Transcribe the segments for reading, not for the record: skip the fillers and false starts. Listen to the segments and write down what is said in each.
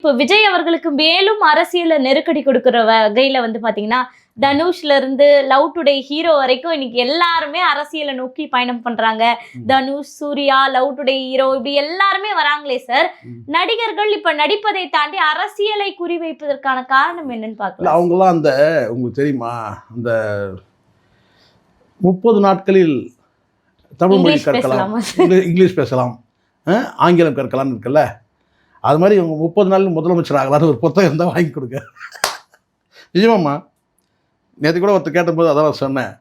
இப்போ விஜய் அவர்களுக்கு மேலும் அரசியல நெருக்கடி கொடுக்குற வகையில வந்து பாத்தீங்கன்னா, தனுஷ்ல இருந்து லவ் டுடே ஹீரோ வரைக்கும் இன்னைக்கு எல்லாருமே அரசியலை நோக்கி பயணம் பண்றாங்க. Dhanush, Suriya, love today hero இப்படி எல்லாருமே வராங்களே சார். நடிகர்கள் இப்ப நடிப்பதை தாண்டி அரசியலை குறிவைப்பதற்கான காரணம் என்னன்னு பார்க்கலாம். அவங்களாம் அந்த உங்களுக்கு தெரியுமா, அந்த 30 நாட்களில் தமிழ் மொழி கற்கலாம், இங்கிலீஷ் பேசலாம், ஆங்கிலம் கற்கலாம்னு இருக்குல்ல, அது மாதிரி இவங்க 30 நாள் முதலமைச்சர் ஆகலான்னு ஒரு புத்தகம் இருந்தால் வாங்கி கொடுங்க. நிஜமாம்மா, நேற்று கூட ஒருத்தர் கேட்டபோது அதான் சொன்னேன்.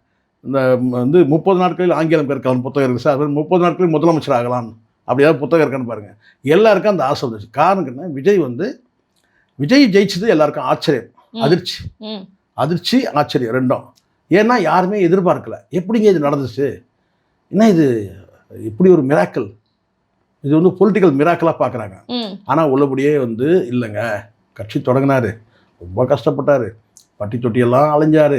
இந்த வந்து 30 நாட்களில் ஆங்கிலம் கற்கலாம் புத்தகம் இருக்குது சார், 30 நாட்களில் முதலமைச்சர் ஆகலாம் அப்படியாவது புத்தகம் இருக்கான்னு பாருங்கள். எல்லாருக்கும் அந்த ஆசை வந்துச்சு. காரணம் என்ன, விஜய் ஜெயிச்சது எல்லாருக்கும் ஆச்சரியம், அதிர்ச்சி ஆச்சரியம் ரெண்டும். ஏன்னா யாருமே எதிர்பார்க்கல. எப்படிங்க இது நடந்துச்சு, என்ன இது இப்படி ஒரு மிராக்கிள், இது வந்து பொலிட்டிக்கல் மிராக்கிளாக பார்க்குறாங்க. ஆனால் உள்ளபடியே வந்து இல்லைங்க, கட்சி தொடங்கினார், ரொம்ப கஷ்டப்பட்டார், பட்டி தொட்டியெல்லாம் அலைஞ்சார்,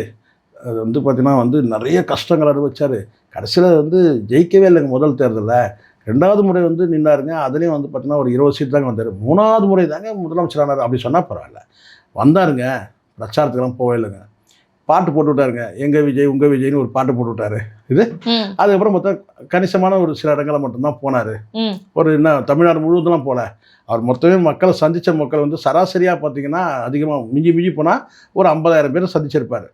அது வந்து பார்த்திங்கன்னா வந்து நிறைய கஷ்டங்கள் அனுபவிச்சார். கடைசியில் வந்து ஜெயிக்கவே இல்லைங்க முதல் தேர்தலில். 2வது முறை வந்து நின்னாருங்க, அதுலேயும் வந்து பார்த்திங்கன்னா ஒரு 20 சீட் தாங்க வந்தார். 3வது முறை தாங்க முதலமைச்சர் ஆனார். அப்படி சொன்னால் பரவாயில்ல, வந்தாருங்க, பிரச்சாரத்துக்கெல்லாம் போவே இல்லைங்க, பாட்டு போட்டு விட்டாருங்க, எங்கள் விஜய் உங்கள் விஜய்னு ஒரு பாட்டு போட்டு விட்டாரு. இது அதுக்கப்புறம் மொத்தம் கணிசமான ஒரு சில இடங்களை மட்டும்தான் போனார். ஒரு என்ன தமிழ்நாடு முழுவதும் போல. அவர் மொத்தமே மக்களை சந்தித்த மக்கள் வந்து சராசரியாக பார்த்தீங்கன்னா அதிகமாக மிஞ்சி போனால் ஒரு 50,000 பேர் சந்திச்சிருப்பார்.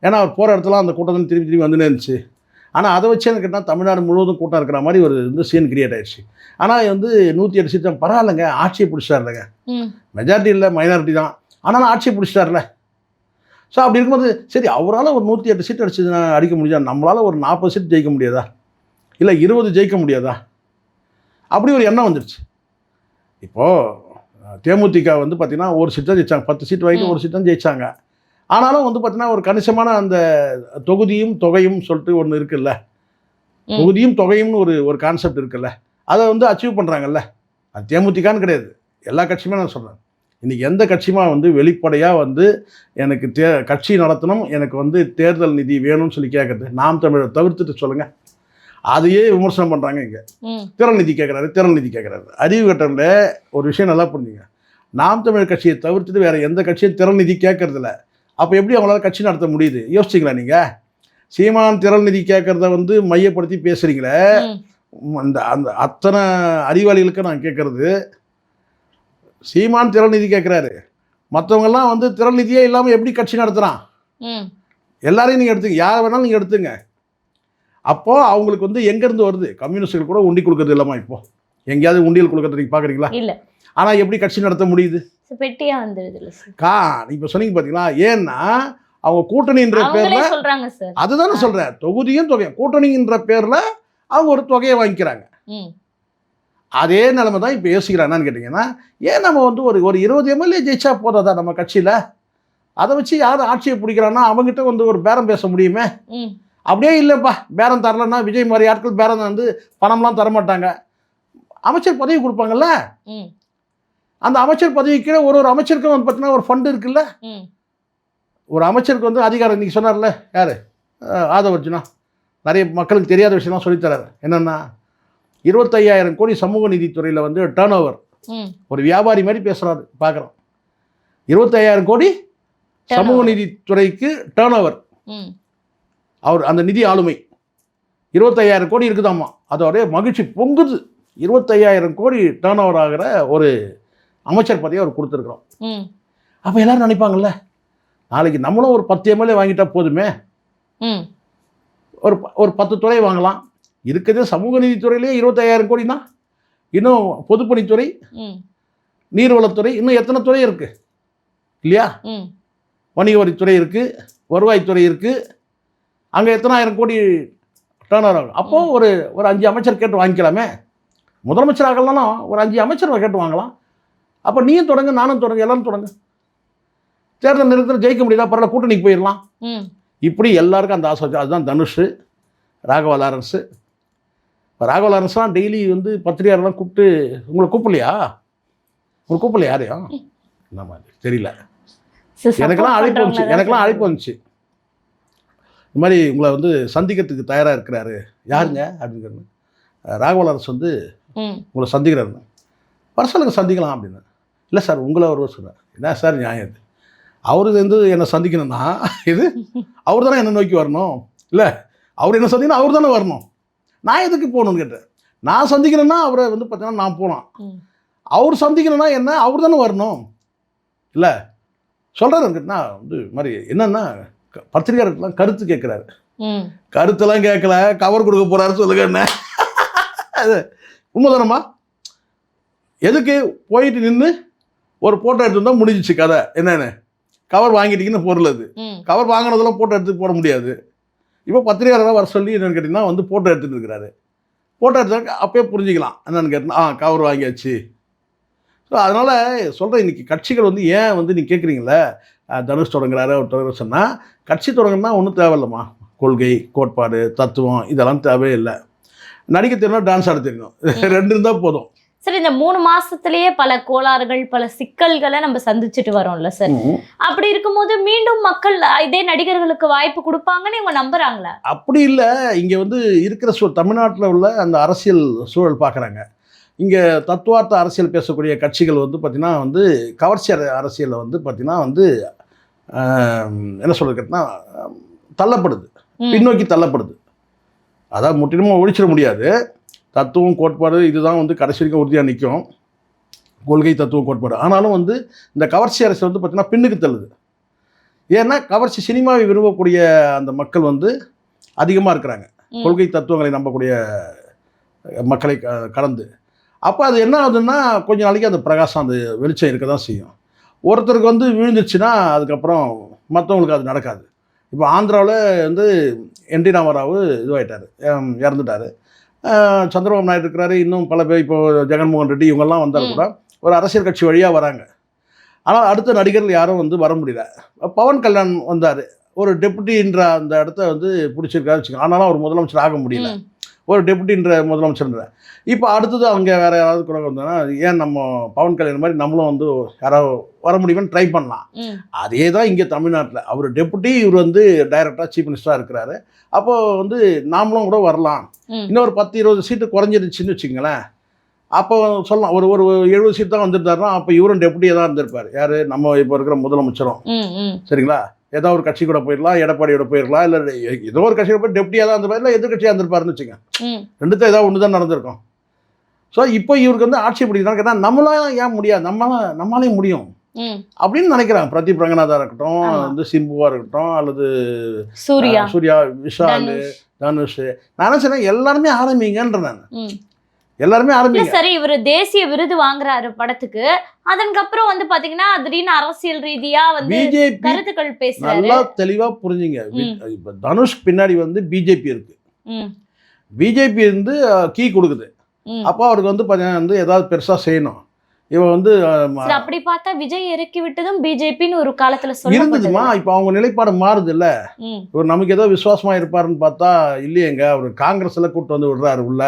ஏன்னா அவர் போகிற இடத்துல அந்த கூட்டம் திரும்பி வந்துனே இருந்துச்சு. ஆனால் அதை வச்சு எனக்கு கேட்டால் தமிழ்நாடு முழுவதும் கூட்டம் இருக்கிற மாதிரி ஒரு வந்து சீன் கிரியேட் ஆயிடுச்சு. ஆனால் வந்து 108 சீட் தான், பரவாயில்லைங்க, ஆட்சியை பிடிச்சிட்டாருலங்க, மெஜாரிட்டி இல்லை மைனாரிட்டி தான், ஆனாலும் ஆட்சியை பிடிச்சிட்டார்ல. ஸோ அப்படி இருக்கும்போது சரி, அவரால் ஒரு 108 சீட் அடிக்க முடியாது, நம்மளால் ஒரு 40 சீட் ஜெயிக்க முடியாதா, இல்லை 20 ஜெயிக்க முடியாதா, அப்படி ஒரு எண்ணம் வந்துடுச்சு. இப்போது தேமுதிக வந்து பார்த்திங்கன்னா ஒரு சீட் தான் ஜெயிச்சாங்க, 10 சீட் வாங்கிட்டு ஒரு சீட் தான் ஜெயிச்சாங்க. ஆனாலும் வந்து பார்த்திங்கன்னா ஒரு கணிசமான அந்த தொகுதியும் தொகையும் சொல்லிட்டு ஒன்று இருக்குல்ல, தொகுதியும் தொகையும்னு ஒரு கான்செப்ட் இருக்குல்ல, அதை வந்து அச்சீவ் பண்ணுறாங்கல்ல. அது தேமுதிகான்னு கிடையாது, எல்லா கட்சியுமே நான் சொல்கிறேன். இன்றைக்கி எந்த கட்சியுமா வந்து வெளிப்படையாக வந்து எனக்கு கட்சி நடத்தணும், எனக்கு வந்து தேர்தல் நிதி வேணும்னு சொல்லி கேட்குறது, நாம் தமிழர் தவிர்த்துட்டு சொல்லுங்கள், அதையே விமர்சனம் பண்ணுறாங்க. இங்கே திறன் நிதி கேட்குறாரு. அறிவு கட்டணில் ஒரு விஷயம் நல்லா புரிஞ்சுங்க, நாம் தமிழர் கட்சியை தவிர்த்துட்டு வேறு எந்த கட்சியும் திறன் நிதி கேட்கறதில்ல. அப்போ எப்படி அவங்களால கட்சி நடத்த முடியுது யோசிச்சிங்களா நீங்கள்? சீமான் திறன் நிதி கேட்குறத வந்து மையப்படுத்தி பேசுகிறீங்களே, அந்த அத்தனை அறிவாளிகளுக்கு நான் கேட்குறது, சீமான் திறன் நிதி கேட்குறாரு, மற்றவங்கெல்லாம் வந்து திறன் நிதியே இல்லாமல் எப்படி கட்சி நடத்துகிறான்? எல்லாரையும் நீங்கள் எடுத்துங்க, யாரை வேணாலும் நீங்கள் எடுத்துங்க. அப்போது அவங்களுக்கு வந்து எங்கேருந்து வருது? கம்யூனிஸ்டுகள் கூட உண்டி கொடுக்குறது இல்லாமல் இப்போது எங்கேயாவது உண்டியல் கொடுக்குறது நீங்கள் பார்க்குறீங்களா? இல்லை. ஆனால் எப்படி கட்சி நடத்த முடியுது? பெட்டியாக வந்துடுது இப்போ சொன்னீங்க பார்த்தீங்களா? ஏன்னா அவங்க கூட்டணின்ற பேரில் சொல்கிறாங்க சார், அதுதானே சொல்கிறேன், தொகுதியும் தொகையும் கூட்டணின்ற பேரில் அவங்க ஒரு தொகையை வாங்கிக்கிறாங்க. அதே நிலைமை தான் இப்போ யோசிக்கிறான். என்னன்னு கேட்டிங்கன்னா, ஏன் நம்ம வந்து ஒரு 20 எம்எல்ஏ ஜெயிச்சா போதாதா நம்ம கட்சியில்? அதை வச்சு யார் ஆட்சியை பிடிக்கிறான்னா அவங்ககிட்ட வந்து ஒரு பேரம் பேச முடியுமே. அப்படியே இல்லைப்பா, பேரம் தரலன்னா விஜய் மாதிரி ஆட்கள் பேரம் வந்து பணம்லாம் தரமாட்டாங்க, அமைச்சர் பதவி கொடுப்பாங்கல்ல. அந்த அமைச்சர் பதவிக்கு ஒரு அமைச்சருக்கும் வந்து பார்த்தீங்கன்னா ஒரு ஃபண்டு இருக்குல்ல. ஒரு அமைச்சருக்கு வந்து அதிகாரம் இன்றைக்கி சொன்னார்ல, யார், ஆதவர்ஜுனா, நிறைய மக்களுக்கு தெரியாத விஷயம்லாம் சொல்லித்தராரு. என்னென்னா 25,000 கோடி சமூக நீதித்துறையில் வந்து டேர்ன் ஓவர், ஒரு வியாபாரி மாதிரி பேசுகிறாரு பார்க்குறோம். 25,000 கோடி சமூக நீதித்துறைக்கு டேர்ன் ஓவர், அவர் அந்த நிதி ஆளுமை 25,000 கோடி இருக்குதாம்மா. அதோடைய மகிழ்ச்சி பொங்குது. 25,000 கோடி டேர்ன் ஓவர் ஆகிற ஒரு அமைச்சர் பதவியை அவர் கொடுத்துருக்குறோம். அப்போ எல்லோரும் நினைப்பாங்கல்ல, நாளைக்கு நம்மளும் ஒரு 10 எம்எல்ஏ வாங்கிட்டா போதுமே, ஒரு 10 துறை வாங்கலாம். இருக்கிறதே சமூக நீதித்துறையிலே 25,000 கோடினா, இன்னும் பொதுப்பணித்துறை, நீர்வளத்துறை, இன்னும் எத்தனை துறை இருக்குது இல்லையா? வணிக வரித்துறை இருக்குது, வருவாய்த்துறை இருக்குது, அங்கே எத்தனை ஆயிரம் கோடி டேர்ன் ஓவர் ஆகும். அப்போது ஒரு 5 அமைச்சர் கேட்டு வாங்கிக்கலாமே. முதலமைச்சர் ஆகலன்னா ஒரு 5 அமைச்சர் கேட்டு வாங்கலாம். அப்போ நீயும் தொடங்க, நானும் தொடங்க, எல்லாரும் தொடங்க, தேர்தல் நிறுத்தம் ஜெயிக்க முடியுதா, பரவாயில்ல, கூட்டணிக்கு போயிடலாம். இப்படி எல்லாருக்கும் அந்த ஆசை. அதுதான் தனுஷ், ராகவா லாரன்ஸு. ராகவா லாரன்ஸ்லாம் டெய்லி வந்து பத்திரிகையாளர்லாம் கூப்பிட்டு, உங்களை கூப்பிடலையா, உங்களுக்கு கூப்பிடல யாரையும், இந்த மாதிரி தெரியல, எனக்கெல்லாம் அழைப்பு வந்துச்சு, இந்த மாதிரி உங்களை வந்து சந்திக்கிறதுக்கு தயாராக இருக்கிறாரு, யாருங்க அப்படின்னு. ராகவா லாரன்ஸ் வந்து உங்களை சந்திக்கிறாருங்க, பர்சனலுக்கு சந்திக்கலாம் அப்படின்னு. இல்லை சார் உங்களை அவர் சொன்னார். என்ன சார் நியாயம் இது? அவரு வந்து என்னை சந்திக்கணும்னா இது அவர் தானே என்னை நோக்கி வரணும். இல்லை அவர் என்ன சந்திக்கணும், அவர் தானே வரணும். நான் எதுக்கு போகணும்னு கேட்டேன். நான் சந்திக்கணும்னா அவரை வந்து பார்த்தீங்கன்னா நான் போகலாம். அவர் சந்திக்கணும்னா என்ன, அவர் தானே வரணும். இல்லை சொல்கிறாரு கேட்டா வந்து மாதிரி என்னன்னா பத்திரிகையாளர்கள்லாம் கருத்து கேட்குறாரு. கருத்தெல்லாம் கேட்கல, கவர் கொடுக்க போகிறாரு சொல்லுங்க. என்ன அது உண்மைதானம்மா? எதுக்கு போயிட்டு நின்று ஒரு ஃபோட்டோ எடுத்துருந்தா முடிஞ்சிச்சு கதை. என்னென்னு கவர் வாங்கிட்டீங்கன்னு பொருள். அது கவர் வாங்கினதெல்லாம் ஃபோட்டோ எடுத்து போட முடியாது. இப்போ பத்திரிகையாளராக வர சொல்லி என்னென்னு கேட்டிங்கன்னா வந்து ஃபோட்டோ எடுத்துகிட்டு இருக்கிறாரு. ஃபோட்டோ எடுத்தாக்க அப்போயே புரிஞ்சிக்கலாம் என்னென்னு கேட்டிங்கன்னா கவர் வாங்கியாச்சு. ஸோ அதனால் சொல்கிறேன், இன்றைக்கி கட்சிகள் வந்து ஏன் வந்து நீங்கள் கேட்குறீங்களே தனுஷ் தொடங்குறாரு அவர் தொடங்குற சொன்னால், கட்சி தொடங்குனா ஒன்றும் தேவையில்லைம்மா. கொள்கை, கோட்பாடு, தத்துவம் இதெல்லாம் தேவையே இல்லை. நடிக்க தெரியணும், டான்ஸ் ஆட தெரியணும், 2 இருந்தால் போதும். சார் இந்த 3 மாசத்துலயே பல கோளாறுகள் பல சிக்கல்களை நம்ம சந்திச்சுட்டு வரோம்ல சார். அப்படி இருக்கும்போது மீண்டும் மக்கள் இதே நடிகர்களுக்கு வாய்ப்பு கொடுப்பாங்கன்னு இவங்க நம்புறாங்களா? அப்படி இல்லை. இங்கே வந்து இருக்கிற தமிழ்நாட்டில் உள்ள அந்த அரசியல் சூழல் பார்க்குறாங்க. இங்கே தத்துவார்த்த அரசியல் பேசக்கூடிய கட்சிகள் வந்து பார்த்திங்கன்னா வந்து கவர்ச்சி அரசியலில் வந்து பார்த்திங்கன்னா வந்து என்ன சொல்கிறதுன்னா தள்ளப்படுது, பின்னோக்கி தள்ளப்படுது. அதாவது முற்றிலுமாக ஒழிச்சிட முடியாது. தத்துவம் கோட்பாடு இதுதான் வந்து கடைசி வரைக்கும் உறுதியாக நிற்கும், கொள்கை தத்துவம் கோட்பாடு. ஆனாலும் வந்து இந்த கவர்ச்சி அரசியல் வந்து பார்த்திங்கன்னா பின்னுக்கு தள்ளுது. ஏன்னா கவர்ச்சி சினிமாவை விரும்பக்கூடிய அந்த மக்கள் வந்து அதிகமாக இருக்கிறாங்க, கொள்கை தத்துவங்களை நம்பக்கூடிய மக்களை கடந்து. அப்போ அது என்ன ஆகுதுன்னா கொஞ்ச நாளைக்கு அந்த பிரகாசம் அந்த வெளிச்சம் இருக்க தான் செய்யும். ஒருத்தருக்கு வந்து விழுந்துச்சுன்னா அதுக்கப்புறம் மற்றவங்களுக்கு அது நடக்காது. இப்போ ஆந்திராவில் வந்து என்டி ராமராவ் இதுவாகிட்டார், இறந்துட்டார். சந்திரபாபு நாயுடு இருக்கிறாரு, இன்னும் பல பேர் இப்போ ஜெகன்மோகன் ரெட்டி இவங்கெல்லாம் வந்தால் கூட ஒரு அரசியல் கட்சி வழியாக வராங்க. ஆனால் அடுத்த நடிகர்கள் யாரும் வந்து வர முடியல. பவன் கல்யாண் வந்தார், ஒரு டெப்புட்டின்ற அந்த இடத்த வந்து பிடிச்சிருக்காரு வச்சுக்கோங்க. ஆனாலும் அவர் முதலமைச்சர் ஆக முடியல, ஒரு டெப்புட்டின்ற முதலமைச்சர்ன்ற. இப்போ அடுத்தது அவங்க வேறு யாராவது கூட வந்தோன்னா ஏன் நம்ம பவன் கல்யாணம் மாதிரி நம்மளும் வந்து யாராவது வர முடியுமான்னு ட்ரை பண்ணலாம். அதே தான் இங்கே தமிழ்நாட்டில் அவர் டெப்புட்டி, இவர் வந்து டைரக்டாக சீஃப் மினிஸ்டராக இருக்கிறாரு. அப்போது வந்து நாமளும் கூட வரலாம். இன்னும் ஒரு 10-20 சீட்டு குறைஞ்சிருச்சுன்னு வச்சுங்களேன். அப்போ சொல்லலாம் ஒரு 70 சீட் தான் வந்துருந்தாருன்னா அப்போ இவரும் டெப்புட்டியாக தான் இருந்திருப்பார். யார் நம்ம இப்போ இருக்கிற முதலமைச்சரும். சரிங்களா? ஏதோ ஒரு கட்சி கூட போயிடலாம், எடப்பாடியோட போயிடலாம், இல்லை ஏதோ ஒரு கட்சியோட போய் டெப்டியாக தான் இருந்திருப்பார், இல்லை எதிர்கட்சியாக இருந்திருப்பாருன்னு வச்சுங்க. ரெண்டுத்தையும் ஏதாவது ஒன்று தான் நடந்திருக்கும். ஸோ இப்போ இவருக்கு வந்து ஆட்சி பிடிக்கிறான்னு கேட்டால் நம்மளாம் ஏன் முடியாது, நம்மளாலே முடியும் அப்படின்னு நினைக்கிறாங்க. பிரதீப் ரங்கநாதா இருக்கட்டும், வந்து சிம்புவா இருக்கட்டும், அல்லது சூர்யா, விஷால், தனுஷ். நான் என்ன சொன்னேன், எல்லாருமே ஆரம்பிங்கன்ற. நான் எல்லாருமே ஆரம்பிங்க. சரி, இவர் தேசிய விருது வாங்குறாரு படத்துக்கு, அதற்கப்புறம் வந்து பாத்தீங்கன்னா திடீர்னு அரசியல் ரீதியா வந்து பிஜேபி கருத்துக்கள் பேசுறாரு. நல்லா தெளிவா புரிஞ்சுங்க. இப்ப தனுஷ் பின்னாடி வந்து பிஜேபி இருக்கு, பிஜேபி இருந்து கீ கொடுக்குது. அப்போ அவருக்கு வந்து பாத்தீங்கன்னா வந்து ஏதாவது பெருசா செய்யணும். இவன் வந்து அப்படி பார்த்தா விஜய் இறக்கி விட்டதும் பிஜேபின்னு ஒரு காலத்துல இருந்ததுமா. இப்போ அவங்க நிலைப்பாடு மாறுது இல்ல. இவர் நமக்கு ஏதோ விசுவாசமா இருப்பாருன்னு பார்த்தா இல்லையேங்க, அவர் காங்கிரஸ்ல கூப்பிட்டு வந்து விடுறாரு உள்ள.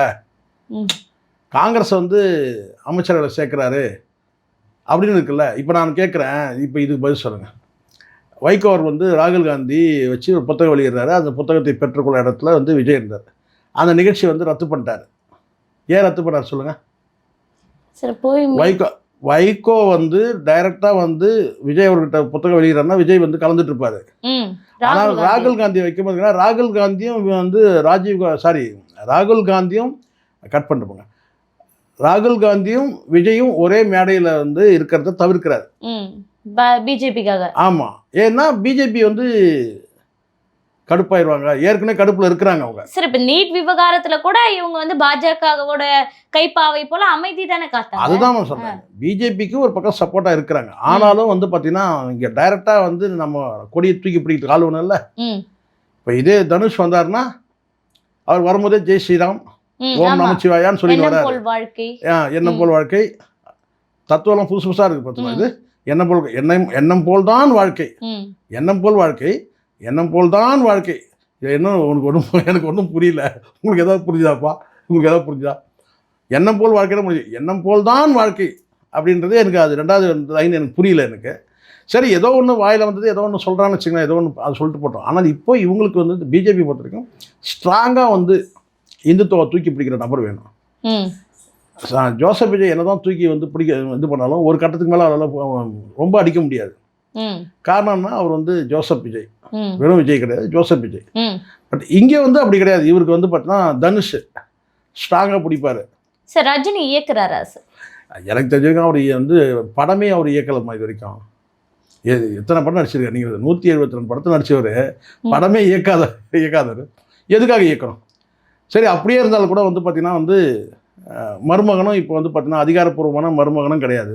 காங்கிரஸ் வந்து அமைச்சர்களை சேர்க்குறாரு அப்படின்னு இருக்குல்ல. இப்போ நான் கேட்குறேன், இப்போ இதுக்கு பதில் சொல்லுங்கள். வைகோ அவர் வந்து ராகுல் காந்தி வச்சு ஒரு புத்தகம் வெளியிடுறாரு. அந்த புத்தகத்தை பெற்றுக்கொள்ள இடத்துல வந்து விஜய் இருந்தார். அந்த நிகழ்ச்சி வந்து ரத்து பண்ணிட்டார். ஏன் ரத்து பண்ணார் சொல்லுங்கள்? வைகோ வந்து டைரக்டாக வந்து விஜய் அவர்கிட்ட புத்தகம் வெளியிடறாருன்னா விஜய் வந்து கலந்துட்டு இருப்பாரு. ஆனால் ராகுல் காந்தி வைக்கும் போது ராகுல் காந்தியும் வந்து ராகுல் காந்தியும் கட் பண்ணிட்டு போங்க, ராகுல் காந்தியும் விஜயும் ஒரே மேடையில் வந்து இருக்கிறத தவிர்க்கிறார் பிஜேபிக்காக. ஆமாம், ஏன்னா பிஜேபி வந்து கடுப்பாயிருவாங்க, ஏற்கனவே கடுப்புல இருக்கிறாங்க அவங்க. சரி, இப்போ நீட் விவகாரத்துல கூட இவங்க வந்து பாஜகவோட கைப்பாவை போல அமைதி தானே காத்தாங்க. அதுதான் நான் சொல்றேன், பிஜேபிக்கு ஒரு பக்கம் சப்போர்ட்டா இருக்கிறாங்க. ஆனாலும் வந்து பாத்தீங்கன்னா இங்க டைரக்டா வந்து நம்ம கொடியை தூக்கி பிடிக்கிட்டு கால் ஒண்ணு இல்ல. இப்போ இதே தனுஷ் வந்தாருன்னா அவர் வரும்போதே ஜெய் ஸ்ரீராம், ஓம் நமச்சிவாயான்னு சொல்லி வராரு. எண்ணம் போல் வாழ்க்கை தத்துவம் புதுசு புதுசா இருக்கு பார்த்தீங்கன்னா. இது எண்ணம் போல் தான் வாழ்க்கை, எண்ணம் போல் வாழ்க்கை, எண்ணம் போல் தான் வாழ்க்கை. என்ன எனக்கு ஒன்றும் புரியல. உங்களுக்கு ஏதாவது புரிஞ்சுதாப்பா? உங்களுக்கு ஏதாவது புரிஞ்சுதா? எண்ணம் போல் வாழ்க்கையில முடிஞ்சு எண்ணம் போல் தான் வாழ்க்கை அப்படின்றது எனக்கு அது 2வது லைன் எனக்கு புரியல எனக்கு. சரி, ஏதோ ஒன்று வாயில் வந்தது, ஏதோ ஒன்று சொல்கிறான்னு வச்சுக்கலாம், ஏதோ ஒன்று அது சொல்லிட்டு போட்டோம். ஆனால் இப்போ இவங்களுக்கு வந்து பிஜேபி பொறுத்த வரைக்கும் ஸ்ட்ராங்காக வந்து இந்துத்துவ தூக்கி பிடிக்கிற நபர் வேணும். ஜோசப் விஜய் என்னதான் தூக்கி வந்து பிடிக்க இது பண்ணாலும் ஒரு கட்டத்துக்கு மேலே அவரால் ரொம்ப அடிக்க முடியாது. காரணம்னா அவர் வந்து ஜோசப் விஜய், வெறும் விஜய் கிடையாது, ஜோசப் விஜய். பட் இங்கே வந்து அப்படி கிடையாது. இவருக்கு வந்து பார்த்தீங்கன்னா தனுஷ் ஸ்ட்ராங்காக பிடிப்பார். சார் ரஜினி இயக்குறாரா சார்? எனக்கு தெரிஞ்சுக்க அவர் வந்து படமே அவர் இயக்கலமா இது வரைக்கும். எத்தனை படம் நடிச்சிருக்காரு நீங்கள்? 172 படத்தை நடிச்சவர் படமே இயக்காதவர். எதுக்காக இயக்கணும்? சரி, அப்படியே இருந்தாலும் கூட வந்து பார்த்தீங்கன்னா வந்து மருமகனும் இப்போ வந்து பார்த்தீங்கன்னா அதிகாரப்பூர்வமான மருமகனும் கிடையாது,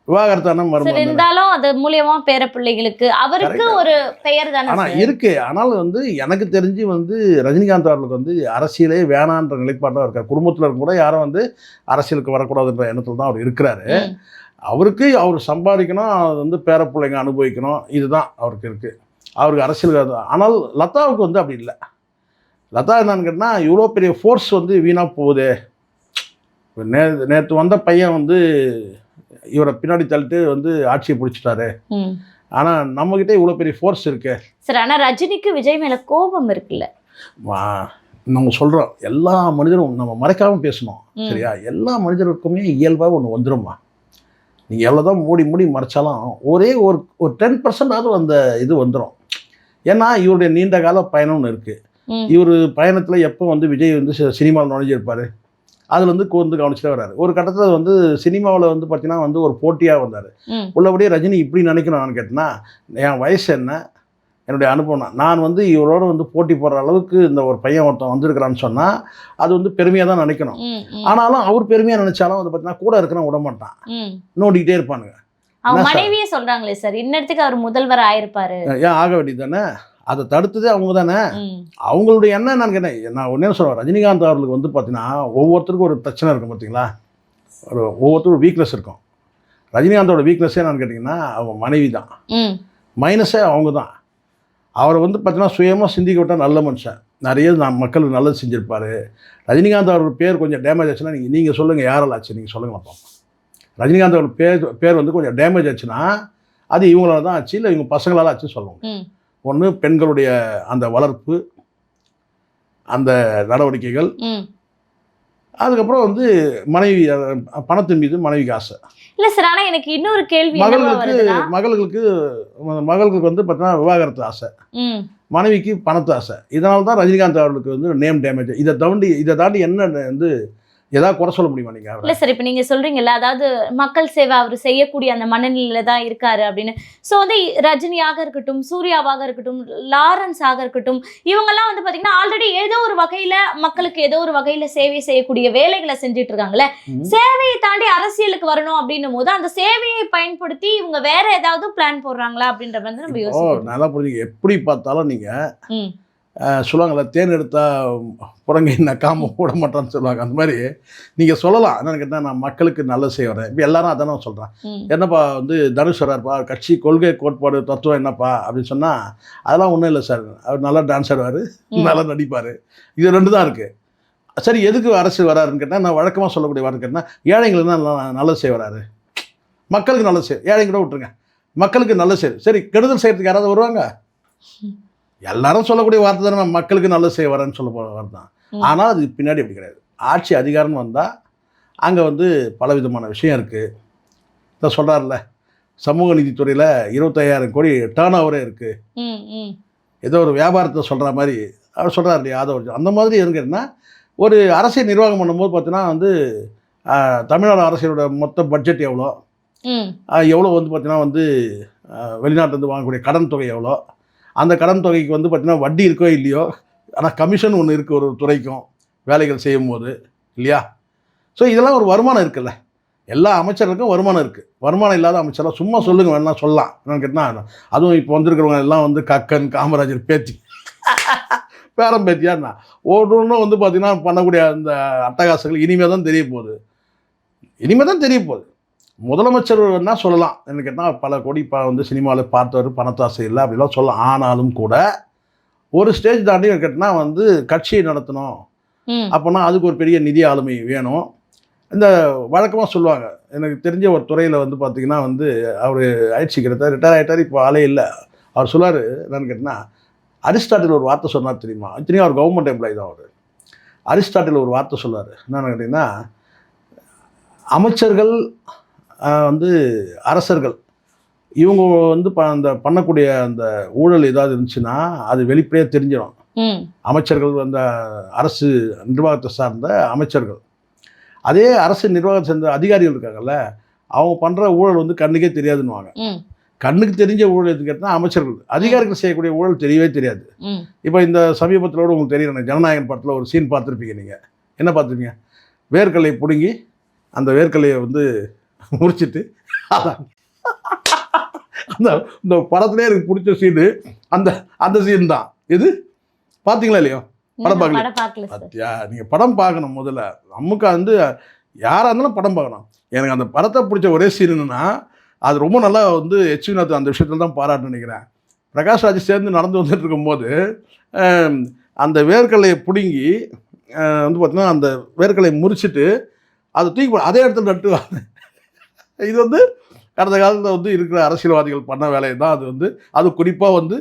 விவாகரத்தான மருமகன் இருந்தாலும் அது மூலியமா பேர பிள்ளைகளுக்கு அவருக்கு ஒரு பெயர் தானே. ஆனால் இருக்கு. ஆனால் வந்து எனக்கு தெரிஞ்சு வந்து ரஜினிகாந்த் அவர்களுக்கு வந்து அரசியலே வேணான்ற நிலைப்பாடாக இருக்கார். குடும்பத்தில் இருக்கும் கூட யாரும் வந்து அரசியலுக்கு வரக்கூடாதுன்ற எண்ணத்தில் தான் அவர் இருக்கிறாரு. அவருக்கு அவர் சம்பாதிக்கணும், அது வந்து பேர பிள்ளைங்க அனுபவிக்கணும், இதுதான் அவருக்கு இருக்குது. அவருக்கு அரசியல். ஆனால் லதாவுக்கு வந்து அப்படி இல்லை. லதா என்னன்னு கேட்டால் இவ்வளோ பெரிய ஃபோர்ஸ் வந்து வீணாக போகுது. நேற்று வந்த பையன் வந்து இவரை பின்னாடி தள்ளிட்டு வந்து ஆட்சியை பிடிச்சிட்டாரு. ஆனால் நம்மக்கிட்ட இவ்வளோ பெரிய ஃபோர்ஸ் இருக்கு சார். ஆனால் ரஜினிக்கு விஜய் மேலே கோபம் இருக்குல்ல? நம்ம சொல்கிறோம், எல்லா மனிதரும் நம்ம மறைக்காமல் பேசணும், சரியா? எல்லா மனிதருக்குமே இயல்பாக ஒன்று வந்துடும்மா. நீங்கள் எவ்வளோதான் மூடி மறைச்சாலும் ஒரே ஒரு 10% அந்த இது வந்துடும். ஏன்னா இவருடைய நீண்ட கால பயணம்னு இருக்குது. இவர் பயணத்தில் எப்போ வந்து விஜய் வந்து சினிமாவில் நுழைஞ்சிருப்பார், அதில் வந்து கவனிச்சுட்டே வர்றாரு. ஒரு கட்டத்தில் வந்து சினிமாவில் வந்து பார்த்தீங்கன்னா வந்து ஒரு போட்டியாக வந்தார். உள்ளபடியே ரஜினி இப்படி நினைக்கணும்னு கேட்டேன்னா, என் வயசு என்ன, என்னுடைய அனுபவம், நான் வந்து இவரோட வந்து போட்டி போடுற அளவுக்கு இந்த ஒரு பையன் ஒருத்தன் வந்திருக்கிறான்னு சொன்னால் அது வந்து பெருமையாக தான் நினைக்கணும். ஆனாலும் அவர் பெருமையாக நினைச்சாலும் வந்து பார்த்தீங்கன்னா கூட இருக்கிறவன் விட மாட்டான், நோண்டிக்கிட்டே இருப்பானுங்க. அவங்க மனைவியே சொல்கிறாங்களே சார், இன்னத்துக்கு அவர் முதல்வர் ஆயிருப்பாரு. ஏன் ஆக வேண்டியது தானே? அதை தடுத்ததே அவங்க தானே. அவங்களுடைய எண்ணம் என்னன்னு கேட்டேன். நான் ஒன்றே சொல்கிறேன், ரஜினிகாந்த் அவர்களுக்கு வந்து பார்த்தீங்கன்னா ஒவ்வொருத்தருக்கும் ஒரு பிரச்சனை இருக்கும் பார்த்தீங்களா, ஒவ்வொருத்தரும் வீக்னஸ் இருக்கும். ரஜினிகாந்தோட வீக்னஸே என்னன்னு கேட்டிங்கன்னா அவங்க மனைவி தான், மைனஸே அவங்க தான். அவரை வந்து பார்த்தீங்கன்னா சுயமாக சிந்திக்க விட்டால் நல்ல மனுஷன், நிறைய மக்களுக்கு நல்லது செஞ்சுருப்பார். ரஜினிகாந்த் அவர்கள் பேர் கொஞ்சம் டேமேஜ் ஆச்சுன்னா நீங்கள் சொல்லுங்கள் யாரால் ஆச்சு, நீங்கள் சொல்லுங்கள் பார்ப்போம். ரஜினிகாந்த் அவர்கள் பேர் வந்து கொஞ்சம் டேமேஜ் ஆச்சுன்னா அது இவங்களால தான் ஆச்சு, இல்லை இவங்க பசங்களால் ஆச்சுன்னு சொல்லுவாங்க. ஒன்று பெண்களுடைய அந்த வளர்ப்பு, அந்த நடவடிக்கைகள், அதுக்கப்புறம் வந்து மனைவி பணத்தின் மீது மனைவிக்கு ஆசை. இல்லை சார், ஆனால் எனக்கு இன்னொரு கேள்வி, மகளுக்கு வந்து பார்த்தீங்கன்னா விவாகரத்து ஆசை, மனைவிக்கு பணத்து ஆசை. இதனால தான் ரஜினிகாந்த் அவர்களுக்கு வந்து நேம் டேமேஜ். இதை தாண்டி என்ன வந்து ஏதாவது குறை சொல்ல முடியுமா நீங்கள்? இல்லை சார், இப்போ நீங்கள் சொல்கிறீங்கல்ல, அதாவது மக்கள் சேவை அவர் செய்யக்கூடிய அந்த மனநிலையில் தான் இருக்காரு அப்படின்னு. ஸோ வந்து ரஜினியாக இருக்கட்டும், சூர்யாவாக இருக்கட்டும், லாரன்ஸாக இருக்கட்டும், இவங்கெல்லாம் வந்து பார்த்தீங்கன்னா ஆல்ரெடி ஏதோ ஒரு வகையில் மக்களுக்கு ஏதோ ஒரு வகையில் சேவை செய்யக்கூடிய வேலைகளை செஞ்சுட்டு இருக்காங்களே. சேவையை தாண்டி அரசியலுக்கு வரணும் அப்படின்னும் போது அந்த சேவையை பயன்படுத்தி இவங்க வேற ஏதாவது பிளான் போடுறாங்களா அப்படின்ற வந்து நம்ம யோசிக்கணும். நல்லா புரிஞ்சுங்க. எப்படி பார்த்தாலும் நீங்கள் சொல்லுவாங்கள்ல, தேன் எடுத்தா புறங்கை நக்காம விட மாட்டான்னு சொல்லுவாங்க. அந்த மாதிரி நீங்கள் சொல்லலாம். என்னென்னு கேட்டால் நான் மக்களுக்கு நல்லது செய்ய வரேன். இப்போ எல்லாரும் அதானே சொல்கிறேன். என்னப்பா வந்து தனுஷ் வர்றாருப்பா, கட்சி கொள்கை கோட்பாடு தத்துவம் என்னப்பா அப்படின்னு சொன்னால் அதெல்லாம் ஒன்றும் இல்லை சார், அவர் நல்லா டான்ஸ் ஆடுவார், நல்லா நடிப்பார், இது ரெண்டு தான் இருக்குது. சரி, எதுக்கு அரசியல் வராருன்னு கேட்டால் நான் வழக்கமாக சொல்லக்கூடிய வார்த்தை கேட்டால் ஏழைங்களுக்கு தான் நல்லது செய்ய வராரு, மக்களுக்கு நல்லது செய்ய. ஏழைங்க கூட விட்டுருங்க, மக்களுக்கு நல்லது செய்ய. சரி, கெடுதல் செய்யறதுக்கு யாராவது வருவாங்க? எல்லாரும் சொல்லக்கூடிய வார்த்தை தானே, மக்களுக்கு நல்லது செய்ய வரேன்னு சொல்ல போகிற வார்த்தை தான். ஆனால் அது பின்னாடி அப்படி கிடையாது. ஆட்சி அதிகாரம்னு வந்தால் அங்கே வந்து பலவிதமான விஷயம் இருக்குது. இதை சொல்கிறார்ல, சமூக நீதித்துறையில் 25,000 கோடி டேர்ன் ஓவரே இருக்குது, ஏதோ ஒரு வியாபாரத்தை சொல்கிற மாதிரி அவர் சொல்கிறார் இல்லையா? அதை அந்த மாதிரி இருக்குன்னா ஒரு அரசியல் நிர்வாகம் பண்ணும்போது பார்த்தீங்கன்னா வந்து தமிழ்நாடு அரசியலோட மொத்த பட்ஜெட் எவ்வளோ வந்து பார்த்தீங்கன்னா வந்து வெளிநாட்டிலேருந்து வாங்கக்கூடிய கடன் தொகை எவ்வளோ, அந்த கடன் தொகைக்கு வந்து பார்த்திங்கன்னா வட்டி இருக்கோ இல்லையோ, ஆனால் கமிஷன் ஒன்று இருக்குது ஒரு துறைக்கும் வேலைகள் செய்யும் போது, இல்லையா? ஸோ இதெல்லாம் ஒரு வருமானம் இருக்குல்ல, எல்லா அமைச்சர்களுக்கும் வருமானம் இருக்குது. வருமானம் இல்லாத அமைச்சர்லாம் சும்மா சொல்லுங்க, வேணா சொல்லலாம். என்னன்னு கேட்டால் அதுவும் இப்போ வந்திருக்கிறவங்க எல்லாம் வந்து கக்கன் காமராஜர் பேத்தி பேரம் பேத்தியான்னா ஒன்றும் வந்து பார்த்திங்கன்னா பண்ணக்கூடிய அந்த அட்டகாசங்கள் இனிமேல் தான் தெரிய போகுது. முதலமைச்சர் என்ன சொல்லலாம் என்ன கேட்டால் பல கோடி வந்து சினிமாவில் பார்த்தவர், பணத்தாசை இல்லை அப்படிலாம் சொல்லலாம். ஆனாலும் கூட ஒரு ஸ்டேஜ் தாண்டி கேட்டால் வந்து கட்சியை நடத்தணும் அப்படின்னா அதுக்கு ஒரு பெரிய நிதி ஆளுமை வேணும். இந்த வழக்கமாக சொல்லுவாங்க, எனக்கு தெரிஞ்ச ஒரு துறையில் வந்து பார்த்திங்கன்னா வந்து அவர் ஆயிடுச்சு, ரிட்டையர் ஆகிட்டார், இப்போ ஆளே இல்லை. அவர் சொல்லார் என்னன்னு கேட்டால், அரிஸ்டாட்டில் ஒரு வார்த்தை சொன்னார் தெரியுமா? இத்தனையும் அவர் கவர்மெண்ட் எம்ப்ளாயி தான். அவர் அரிஸ்டாட்டில் ஒரு வார்த்தை சொல்லார், என்னென்னு கேட்டிங்கன்னா, அமைச்சர்கள் வந்து அரசர்கள் இவங்க வந்து அந்த பண்ணக்கூடிய அந்த ஊழல் ஏதாவது இருந்துச்சுன்னா அது வெளிப்படையாக தெரிஞ்சிடும். அமைச்சர்கள் அந்த அரசு நிர்வாகத்தை சார்ந்த அமைச்சர்கள், அதே அரசு நிர்வாகத்தை சேர்ந்த அதிகாரிகள் இருக்காங்கல்ல, அவங்க பண்ணுற ஊழல் வந்து கண்ணுக்கே தெரியாதுன்னுவாங்க. கண்ணுக்கு தெரிஞ்ச ஊழல் எதுன்னு கேட்டால் அமைச்சர்கள், அதிகாரிகள் செய்யக்கூடிய ஊழல் தெரியவே தெரியாது. இப்போ இந்த சமீபத்திலோடு உங்களுக்கு தெரியும், ஜனநாயகன் படத்தில் ஒரு சீன் பார்த்துருப்பீங்க. நீங்கள் என்ன பார்த்துருப்பீங்க? வேர்க்கலையை பிடுங்கி அந்த வேர்க்கலையை வந்து முறிச்சிட்டு அதான் அந்த இந்த படத்துலேயே எனக்கு பிடிச்ச சீனு அந்த அந்த சீன் தான். இது பார்த்தீங்களா இல்லையோ? படம் பார்க்கல பார்த்தியா? நீங்கள் படம் பார்க்கணும். முதல்ல நமக்கு வந்து யாராக இருந்தாலும் படம் பார்க்கணும். எனக்கு அந்த படத்தை பிடிச்ச ஒரே சீன் என்னன்னா, அது ரொம்ப நல்லா வந்து வினோத் அந்த விஷயத்தில் தான் பாராட்டு நினைக்கிறேன். பிரகாஷ் ராஜ் சேர்ந்து நடந்து வந்துட்டு இருக்கும்போது அந்த வேர்க்கலையை பிடுங்கி வந்து பார்த்தீங்கன்னா அந்த வேர்க்கலையை முறிச்சிட்டு அதை தூக்கி அதே இடத்துல நட்டுவாங்க. இது வந்து கடந்த காலத்தில் வந்து இருக்கிற அரசியல்வாதிகள் பண்ண வேலையை தான் அது வந்து. அது குறிப்பாக வந்து